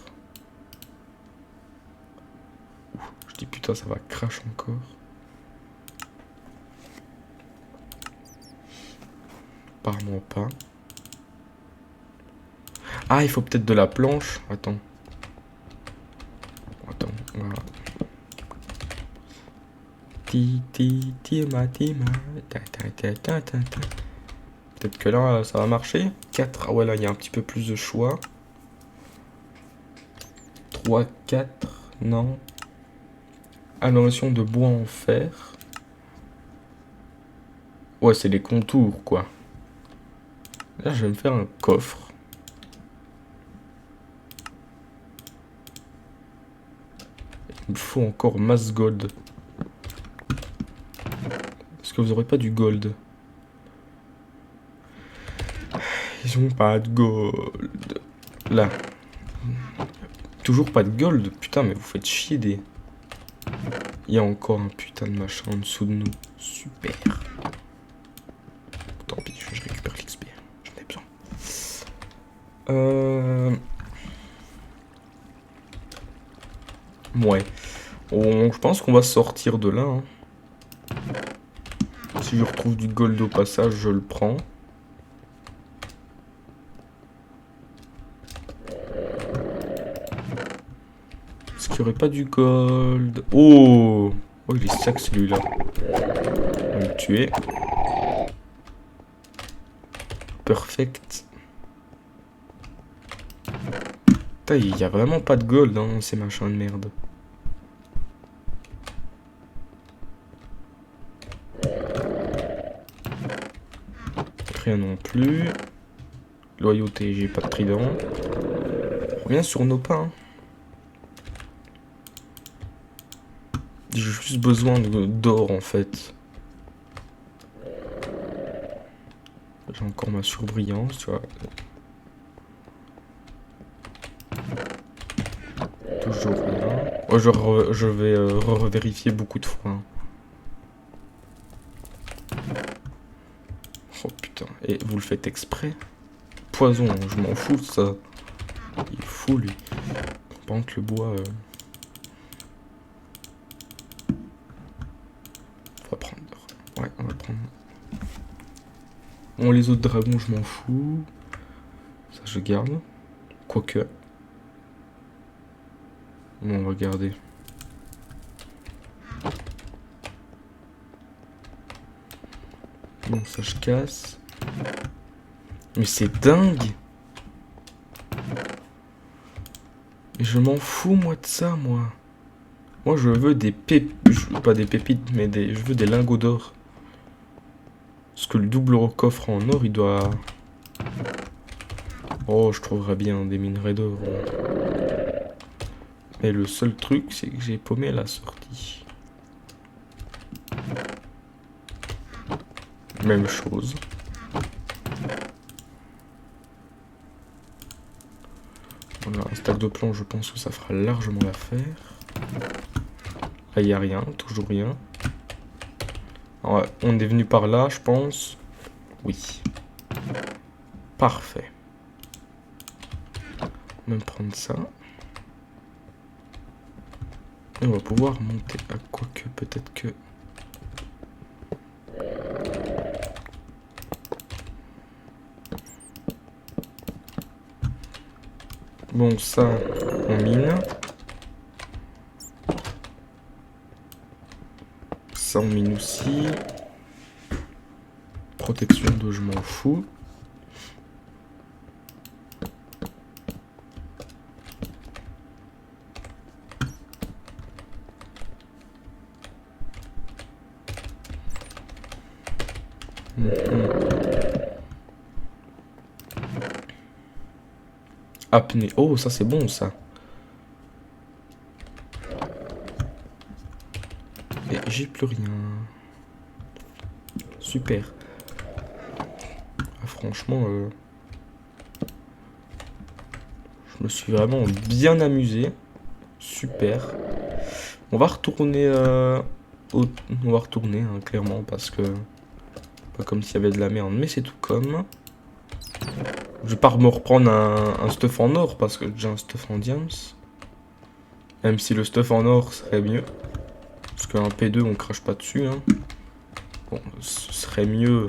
Ouh, je dis putain, ça va crash encore. Apparemment pas. Ah, il faut peut-être de la planche. Attends. Attends, on va... Peut-être que là, ça va marcher. 4. Ah ouais, là, il y a un petit peu plus de choix. 3, 4. Non. Amélioration de bois en fer. Ouais, c'est les contours, quoi. Là, je vais me faire un coffre. Il me faut encore masse gold. Est-ce que vous aurez pas du gold? Ils ont pas de gold. Là. Toujours pas de gold. Putain, mais vous faites chier des... Il y a encore un putain de machin en dessous de nous. Super. Tant pis, je récupère l'XP. J'en ai besoin. Ouais. Je pense qu'on va sortir de là. Hein. Si je retrouve du gold au passage, je le prends. Est-ce qu'il n'y aurait pas du gold? Oh! Oh, il est sac celui-là. On va le tuer. Perfect. Putain, il n'y a vraiment pas de gold dans ces machins de merde. Rien non plus. Loyauté, j'ai pas de trident. On revient sur nos pas. Hein. J'ai juste besoin d'or en fait. J'ai encore ma surbrillance, tu vois. Toujours rien. Oh, je vais revérifier beaucoup de fois. Hein. Oh putain. Et vous le faites exprès? Poison, je m'en fous de ça. Il est fou lui. Par contre le bois... On va prendre... Ouais, on va prendre... Bon, les autres dragons, je m'en fous. Ça, je garde. Quoique... Bon, on va garder. Bon, ça, je casse. Mais c'est dingue! Mais je m'en fous, moi, de ça, moi. Moi, je veux des pépites... Pas des pépites, mais des... Je veux des lingots d'or. Parce que le double coffre en or, il doit... Oh, je trouverais bien des minerais d'or. Mais le seul truc, c'est que j'ai paumé la sortie. Même chose. Voilà, un stack de plomb, je pense que ça fera largement l'affaire. Là, il n'y a rien, toujours rien. Alors, on est venu par là, je pense. Oui. Parfait. On va même prendre ça. Et on va pouvoir monter à quoi que peut-être que... Bon, ça, on mine. Ça, on mine aussi. protection d'eau, je m'en fous. Apnée. Oh, ça c'est bon ça. Et j'ai plus rien. Super. Ah, franchement, je me suis vraiment bien amusé. Super. On va retourner on va retourner hein, clairement parce que pas comme s'il y avait de la merde, mais c'est tout comme. Je vais pas me reprendre un stuff en or parce que j'ai un stuff en diams. Même si le stuff en or serait mieux. Parce qu'un P2 on crache pas dessus. Hein. Bon, ce serait mieux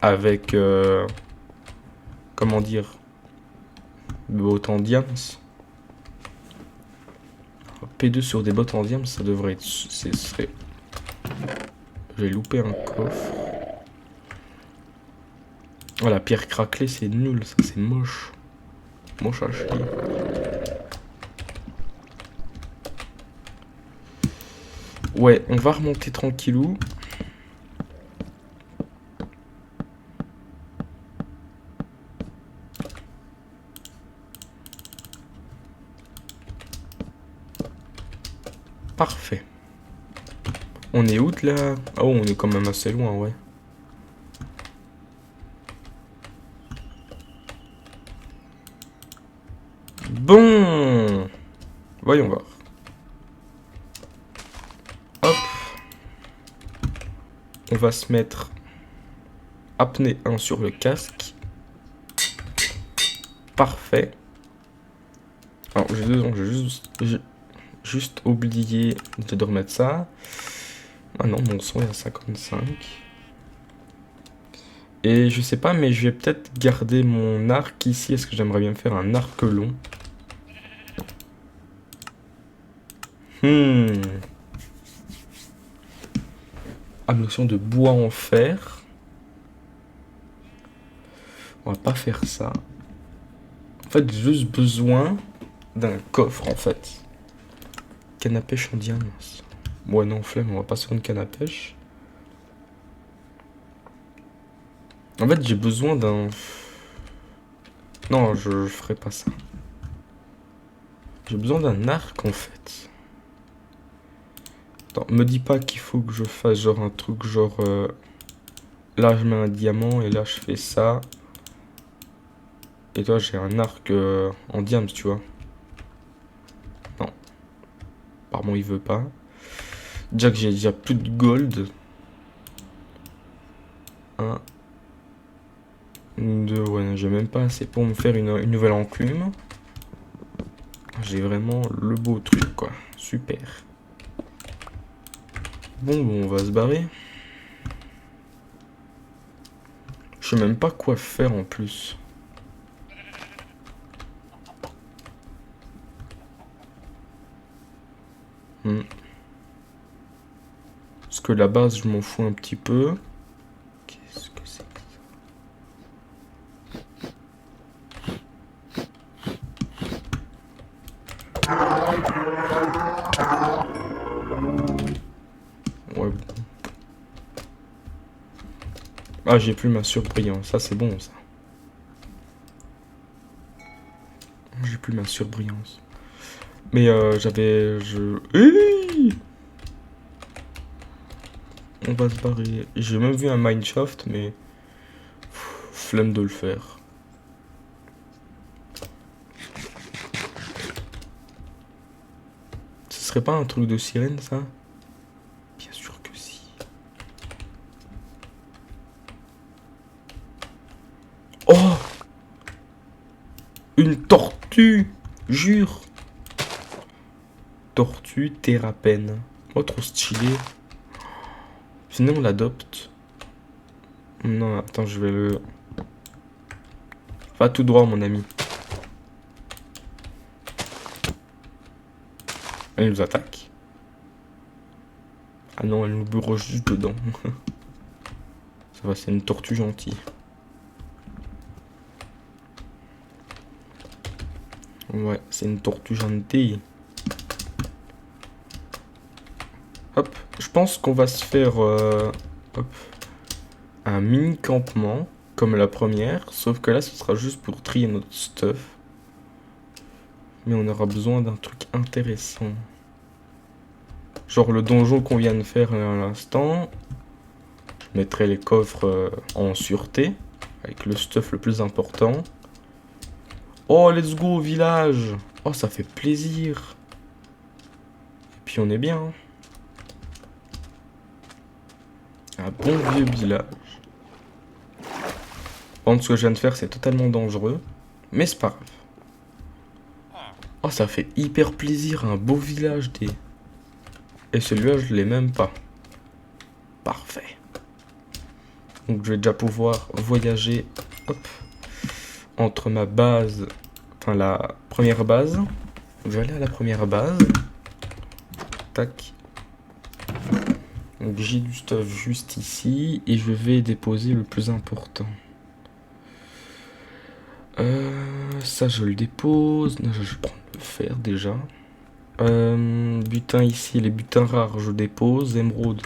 avec comment dire bots en diams. P2 sur des bots en diams, ça devrait être. Ce serait. J'ai loupé un coffre. Oh, la pierre craquelée, c'est nul, ça c'est moche. Moche à chier. Ouais, on va remonter tranquillou. Parfait. On est où là? Oh, on est quand même assez loin, ouais. Bon, voyons voir. Hop. On va se mettre apnée 1 sur le casque. Parfait. Alors, j'ai juste oublié de remettre ça. Ah non, mon son est à 55. Et je sais pas, mais je vais peut-être garder mon arc ici. Est-ce que j'aimerais bien faire un arc long? Notion de bois en fer. On va pas faire ça. En fait, j'ai juste besoin d'un coffre, en fait. Canne à pêche en diamant. Ouais, non, flemme, on va pas sur une canne à pêche. En fait, j'ai besoin d'un... Non, je ferai pas ça. J'ai besoin d'un arc, en fait. Attends, me dis pas qu'il faut que je fasse genre un truc genre... Là, je mets un diamant et là, je fais ça. Et toi, j'ai un arc en diams, tu vois. Non. Apparemment, il veut pas. Déjà que j'ai déjà plus de gold. 1, 2, ouais, j'ai même pas assez pour me faire une nouvelle enclume. J'ai vraiment le beau truc, quoi. Super. Bon, on va se barrer. Je sais même pas quoi faire en plus. Parce que la base, je m'en fous un petit peu. Qu'est-ce que c'est que ça? Ouais, bon. Ah, j'ai plus ma surbrillance. Ça, c'est bon, ça. J'ai plus ma surbrillance. Mais j'avais... Hey, on va se barrer. J'ai même vu un mineshaft, mais... Flemme de le faire. Ce serait pas un truc de sirène, ça? Bien sûr que si. Oh! Une tortue! Jure! Tortue thérapène. Oh, trop stylé. Sinon, on l'adopte. Non, attends, je vais le... Va tout droit, mon ami. Elle nous attaque. Ah non, elle nous bureau juste dedans. Ça va, c'est une tortue gentille. Ouais, c'est une tortue gentille. Hop, je pense qu'on va se faire hop, un mini campement, comme la première, sauf que là, ce sera juste pour trier notre stuff. Mais on aura besoin d'un truc intéressant. Genre le donjon qu'on vient de faire à l'instant. Je mettrai les coffres en sûreté, avec le stuff le plus important. Oh, let's go au village! Oh, ça fait plaisir! Et puis on est bien, hein. Un bon vieux village. Bon, ce que je viens de faire, c'est totalement dangereux. Mais c'est pas grave. Oh, ça fait hyper plaisir, un beau village des... Et celui-là, je l'ai même pas. Parfait. Donc je vais déjà pouvoir voyager, hop, entre ma base, enfin la première base. Je vais aller à la première base. Tac. Donc j'ai du stuff juste ici et je vais déposer le plus important. Ça je le dépose. Non, je vais prendre le fer déjà. Butin ici, les butins rares je dépose. Émeraude,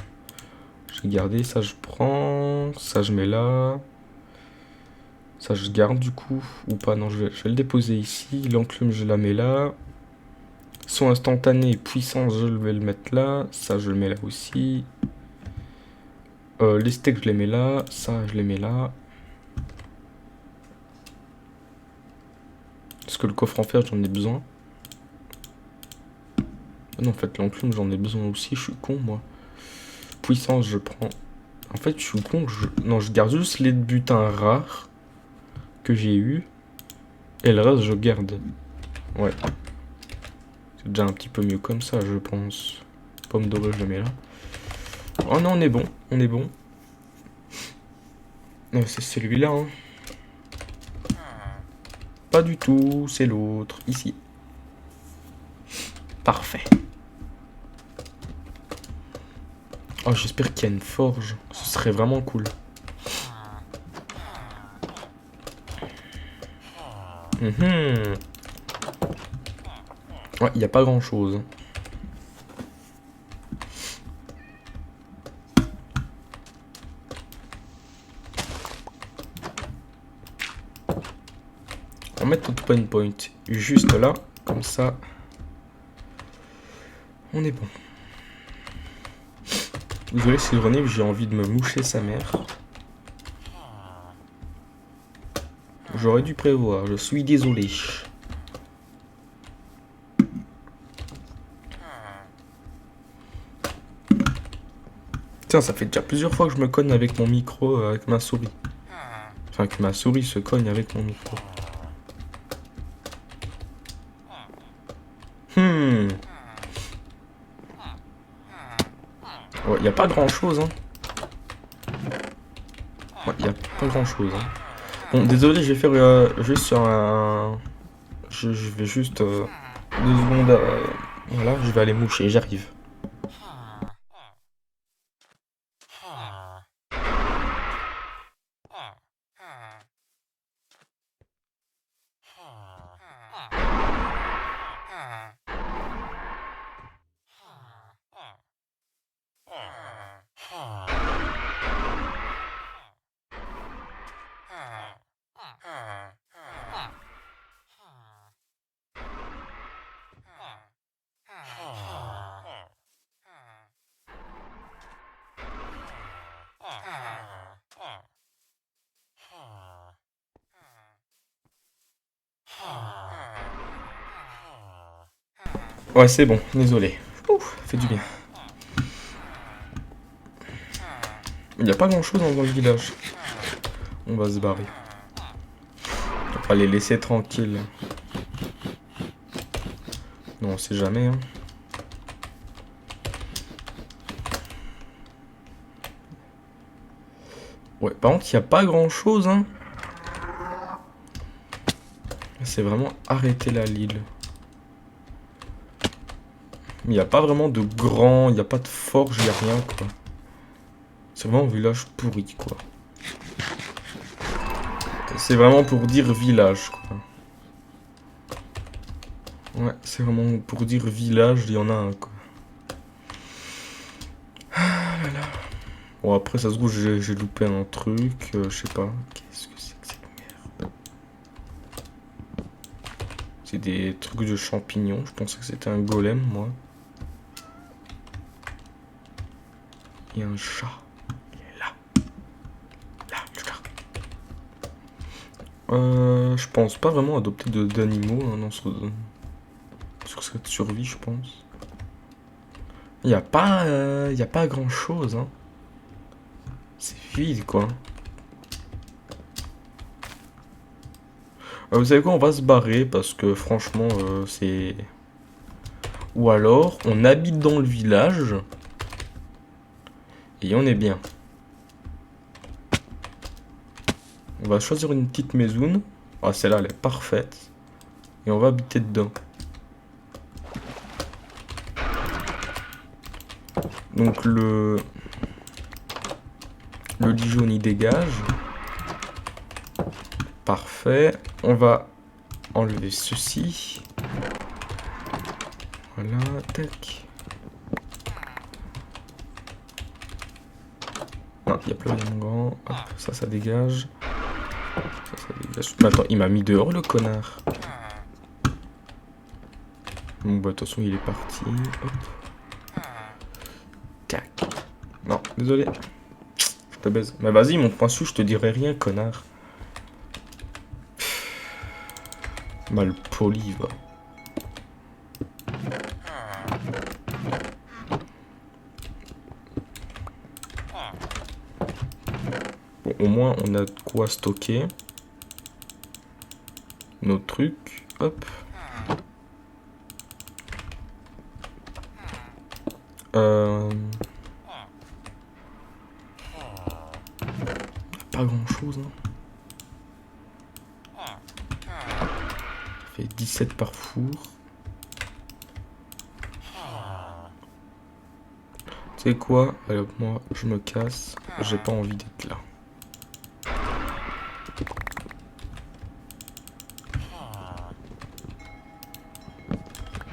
j'ai gardé. Ça je prends. Ça je mets là. Ça je garde du coup. Ou pas, non je vais le déposer ici. L'enclume je la mets là. Son instantané, puissance je vais le mettre là. Ça je le mets là aussi. Les steaks je les mets là. Ça je les mets là. Est-ce que le coffre en fer j'en ai besoin? Ah non, en fait l'enclume j'en ai besoin aussi. Je suis con moi. Puissance je prends. En fait je suis con. Non, je garde juste les butins rares que j'ai eu. Et le reste je garde. Ouais. C'est déjà un petit peu mieux comme ça je pense. Pomme dorée je la mets là. Oh non, on est bon. On est bon. Non, c'est celui-là, hein. Pas du tout, c'est l'autre, ici. Parfait. Oh, j'espère qu'il y a une forge. Ce serait vraiment cool. Ouais, il n'y a pas grand-chose. On va mettre notre point juste là, comme ça. On est bon. Désolé si René, j'ai envie de me moucher sa mère. J'aurais dû prévoir, je suis désolé. Tiens, ça fait déjà plusieurs fois que je me cogne avec mon micro, avec ma souris. Enfin, que ma souris se cogne avec mon micro. Ouais, y a pas grand chose, hein. Ouais, y a pas grand chose, hein. Bon, désolé, je vais faire juste sur un... Je vais juste 2 secondes. Voilà, je vais aller moucher, j'arrive. Ouais, c'est bon, désolé. Ouf, fait du bien. Il n'y a pas grand chose dans le village. On va se barrer. On va les laisser tranquilles. Non, on sait jamais, hein. Ouais, par contre, il n'y a pas grand chose, hein. C'est vraiment arrêter la Lille. Il n'y a pas vraiment de grand, il n'y a pas de forge, il n'y a rien, quoi. C'est vraiment un village pourri, quoi. C'est vraiment pour dire village, quoi. Ouais, c'est vraiment pour dire village, il y en a un, quoi. Ah là là. Bon, après, ça se trouve, j'ai loupé un truc, je sais pas. Qu'est-ce que c'est que cette merde? C'est des trucs de champignons, je pensais que c'était un golem, moi. Il y a un chat. Il est là. Là, tu regardes. Je pense pas vraiment adopter d'animaux hein, sur cette survie, je pense. Y a pas grand chose, hein. C'est vide, quoi. Vous savez quoi, on va se barrer parce que franchement, c'est. Ou alors, on habite dans le village et on est bien. On va choisir une petite maison. Ah, celle-là, elle est parfaite. Et on va habiter dedans. Donc le lit jaune il dégage. Parfait. On va enlever ceci. Voilà, tac. Non, il n'y a plus rien de grand. Hop, ça dégage. Ça dégage. Mais attends, il m'a mis dehors le connard. Bon bah de toute façon il est parti. Hop. Tac. Non, désolé. Je te baise. Mais vas-y, monte point dessus, je te dirai rien, connard. Mal poli, va. Bon, au moins, on a de quoi stocker nos trucs. Hop. Pas grand chose. Hein. Ça fait 17 par four. Tu sais quoi? Allez, moi, je me casse. J'ai pas envie d'être là.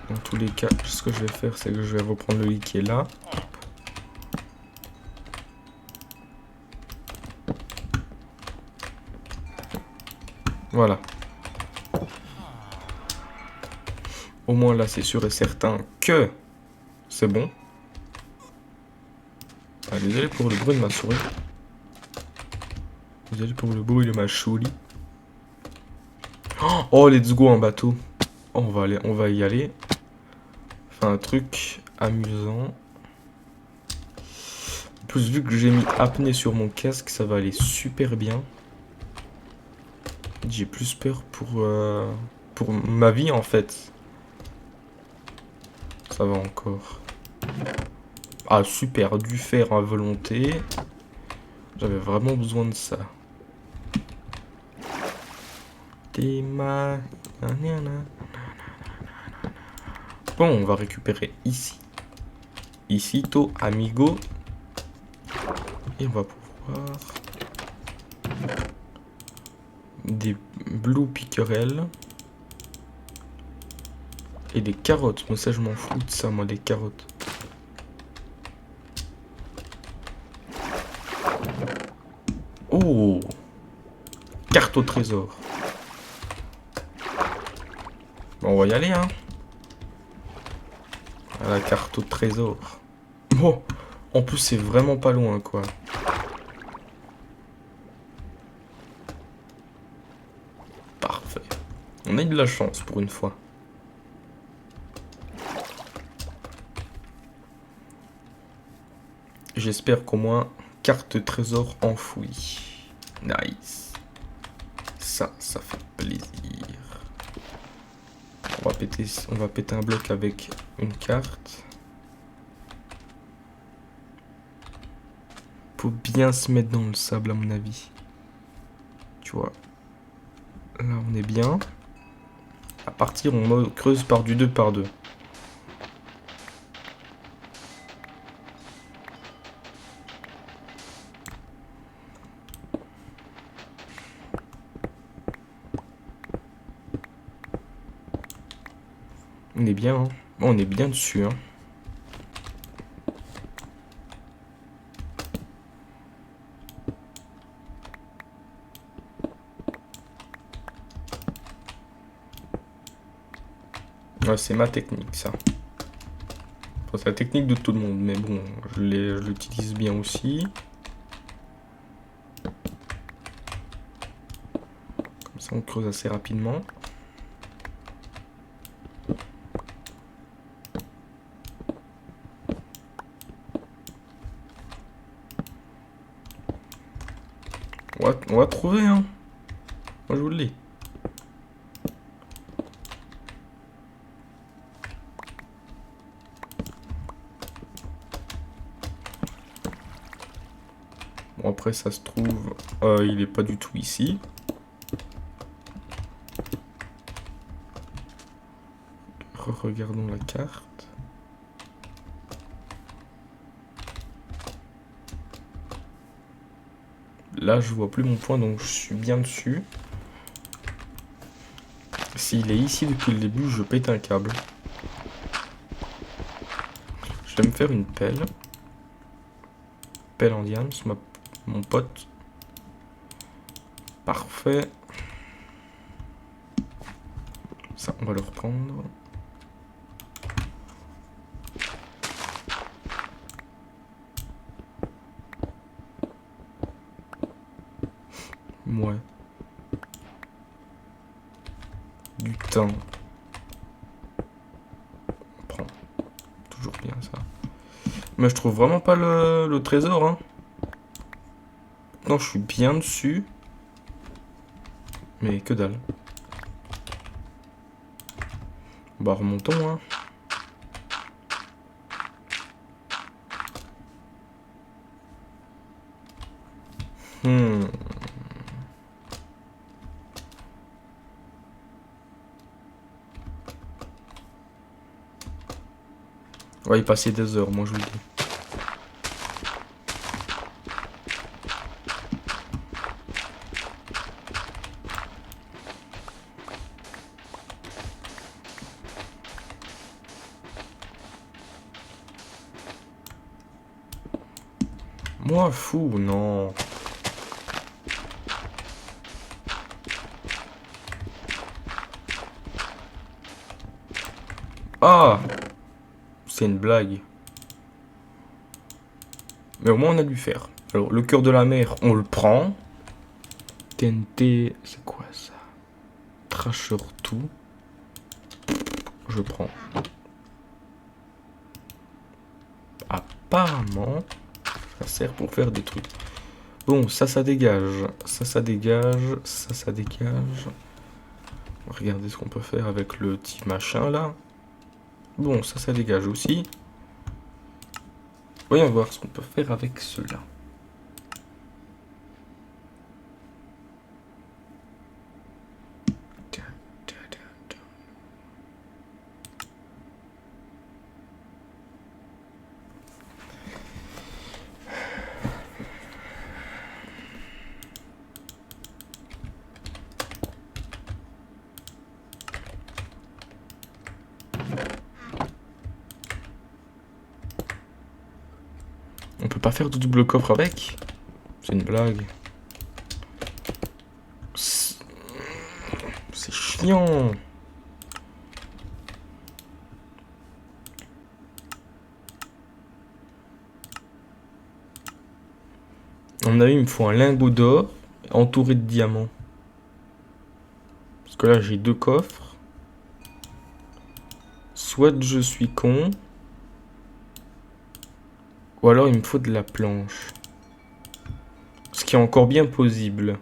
Dans tous les cas, ce que je vais faire, c'est que je vais reprendre le lit qui est là. Voilà. Au moins là, c'est sûr et certain que c'est bon. Ah, désolé pour le bruit de ma souris. Désolé pour le bruit de ma souris. Oh, let's go en bateau. Oh, on va y aller. Enfin, un truc amusant. En plus, vu que j'ai mis apnée sur mon casque, ça va aller super bien. J'ai plus peur pour ma vie, en fait. Ça va encore. Ah, super, du fer à volonté. J'avais vraiment besoin de ça. Bon, on va récupérer ici. Icito, amigo. Et on va pouvoir... Des blue pickerel. Et des carottes. Mais ça, je m'en fous de ça, moi, des carottes. Oh! Carte au trésor. Bon, on va y aller, hein. À la carte au trésor. Bon, en plus, c'est vraiment pas loin, quoi. Parfait. On a eu de la chance pour une fois. J'espère qu'au moins, carte trésor enfouie. Nice. Ça fait plaisir. On va péter un bloc avec une carte. Faut bien se mettre dans le sable à mon avis. Tu vois. Là on est bien. À partir on creuse par du 2 par 2. On est bien, hein. On est bien dessus, hein. Ouais, c'est ma technique, ça. Enfin, c'est la technique de tout le monde, mais bon, je l'utilise bien aussi. Comme ça, on creuse assez rapidement. On va trouver, hein. Moi, je vous le dis. Bon, après, ça se trouve, il est pas du tout ici. Regardons la carte. Là, je vois plus mon point, donc je suis bien dessus. S'il est ici depuis le début, je pète un câble. Je vais me faire une pelle. Pelle en diams, mon pote. Parfait. Ça, on va le reprendre. Ouais. Du temps. On prend. Toujours bien ça. Mais je trouve vraiment pas le trésor, hein. Non, je suis bien dessus. Mais que dalle. Bah remontons, hein. On va y passer des heures, moi je vous le dis. Moi fou, non. Ah! C'est une blague. Mais au moins on a dû faire. Alors, le cœur de la mer, on le prend. TNT, c'est quoi ça? Trasher tout. Je prends. Apparemment, ça sert pour faire des trucs. Bon, ça dégage. Ça dégage. Ça dégage. On va regarder ce qu'on peut faire avec le petit machin là. Bon, ça dégage aussi. Voyons voir ce qu'on peut faire avec cela. On peut pas faire de double coffre avec? C'est une blague. C'est chiant. À mon avis, il me faut un lingot d'or entouré de diamants. Parce que là, j'ai 2 coffres. Soit je suis con. Ou alors, il me faut de la planche. Ce qui est encore bien possible.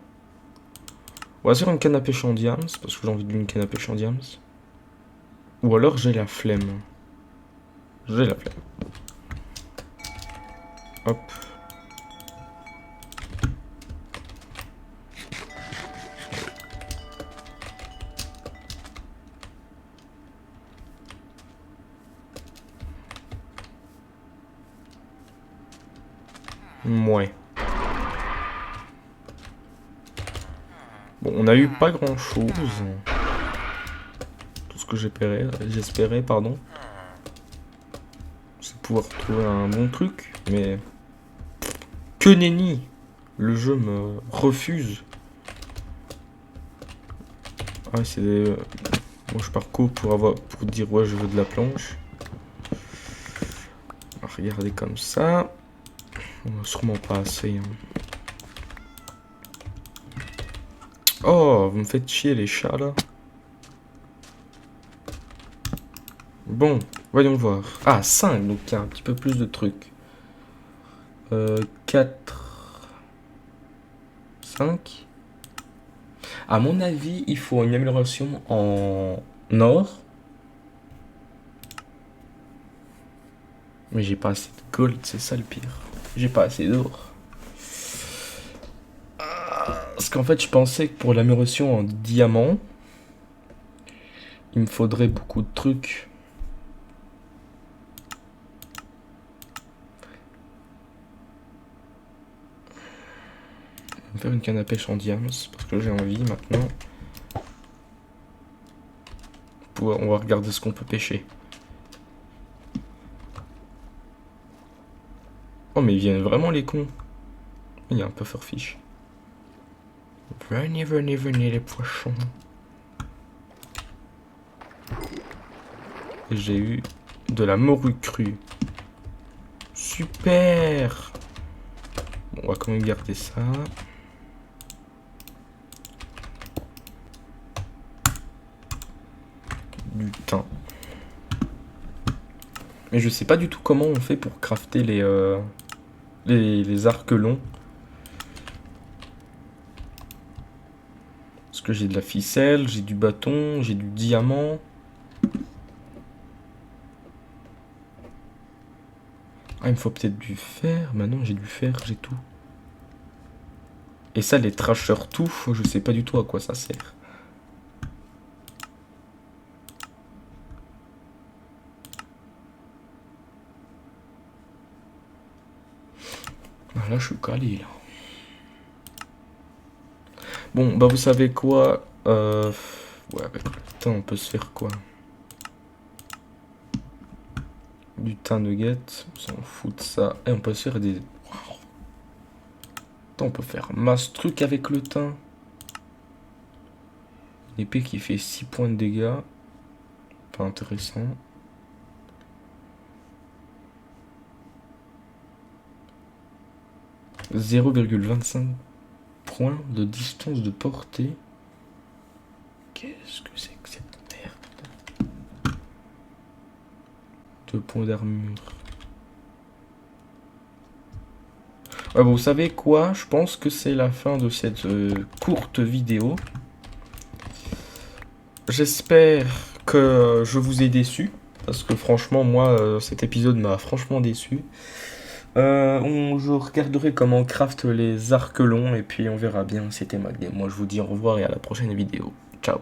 On va faire une canne à pêche en diams. Parce que j'ai envie d'une canne à pêche en diams. Ou alors, j'ai la flemme. J'ai la flemme. Hop. Ouais. Bon, on a eu pas grand chose. Tout ce que j'espérais, pardon. C'est pouvoir trouver un bon truc, mais... Que nenni! Le jeu me refuse. Ah, c'est... Moi, je parcours pour dire, ouais, je veux de la planche. On va regarder comme ça. On va sûrement pas assez. Hein. Oh, vous me faites chier, les chats, là. Bon, voyons voir. Ah, 5, donc il y a un petit peu plus de trucs. 4... 5. À mon avis, il faut une amélioration en or. Mais j'ai pas assez de gold, c'est ça le pire. J'ai pas assez d'or. Parce qu'en fait, je pensais que pour l'amélioration en diamant, il me faudrait beaucoup de trucs. On va faire une canne à pêche en diamants, parce que j'ai envie maintenant. On va regarder ce qu'on peut pêcher. Oh, mais ils viennent vraiment les cons. Il y a un pufferfish. Venez, venez, venez les poissons. J'ai eu de la morue crue. Super. Bon, on va quand même garder ça. Du thym. Mais je sais pas du tout comment on fait pour crafter les arcs longs. Parce que j'ai de la ficelle, j'ai du bâton, j'ai du diamant. Ah, il me faut peut-être du fer. Maintenant, j'ai du fer, j'ai tout. Et ça, les trashers tout, je sais pas du tout à quoi ça sert. Ah, là, je suis calé, là. Bon, bah, vous savez quoi ouais, avec le thym, on peut se faire quoi? Du thym nugget, on s'en fout de ça. Et on peut se faire des... Wow. Attends, on peut faire masse truc avec le thym. Une épée qui fait 6 points de dégâts. Pas intéressant. « 0,25 points de distance de portée. » Qu'est-ce que c'est que cette merde? 2 points d'armure. Ouais, bon, vous savez quoi? Je pense que c'est la fin de cette courte vidéo. J'espère que je vous ai déçu. Parce que franchement, moi, cet épisode m'a franchement déçu. Je regarderai comment on craft les arcs longs. Et puis on verra bien. C'était Magdé. Moi, je vous dis au revoir et à la prochaine vidéo. Ciao.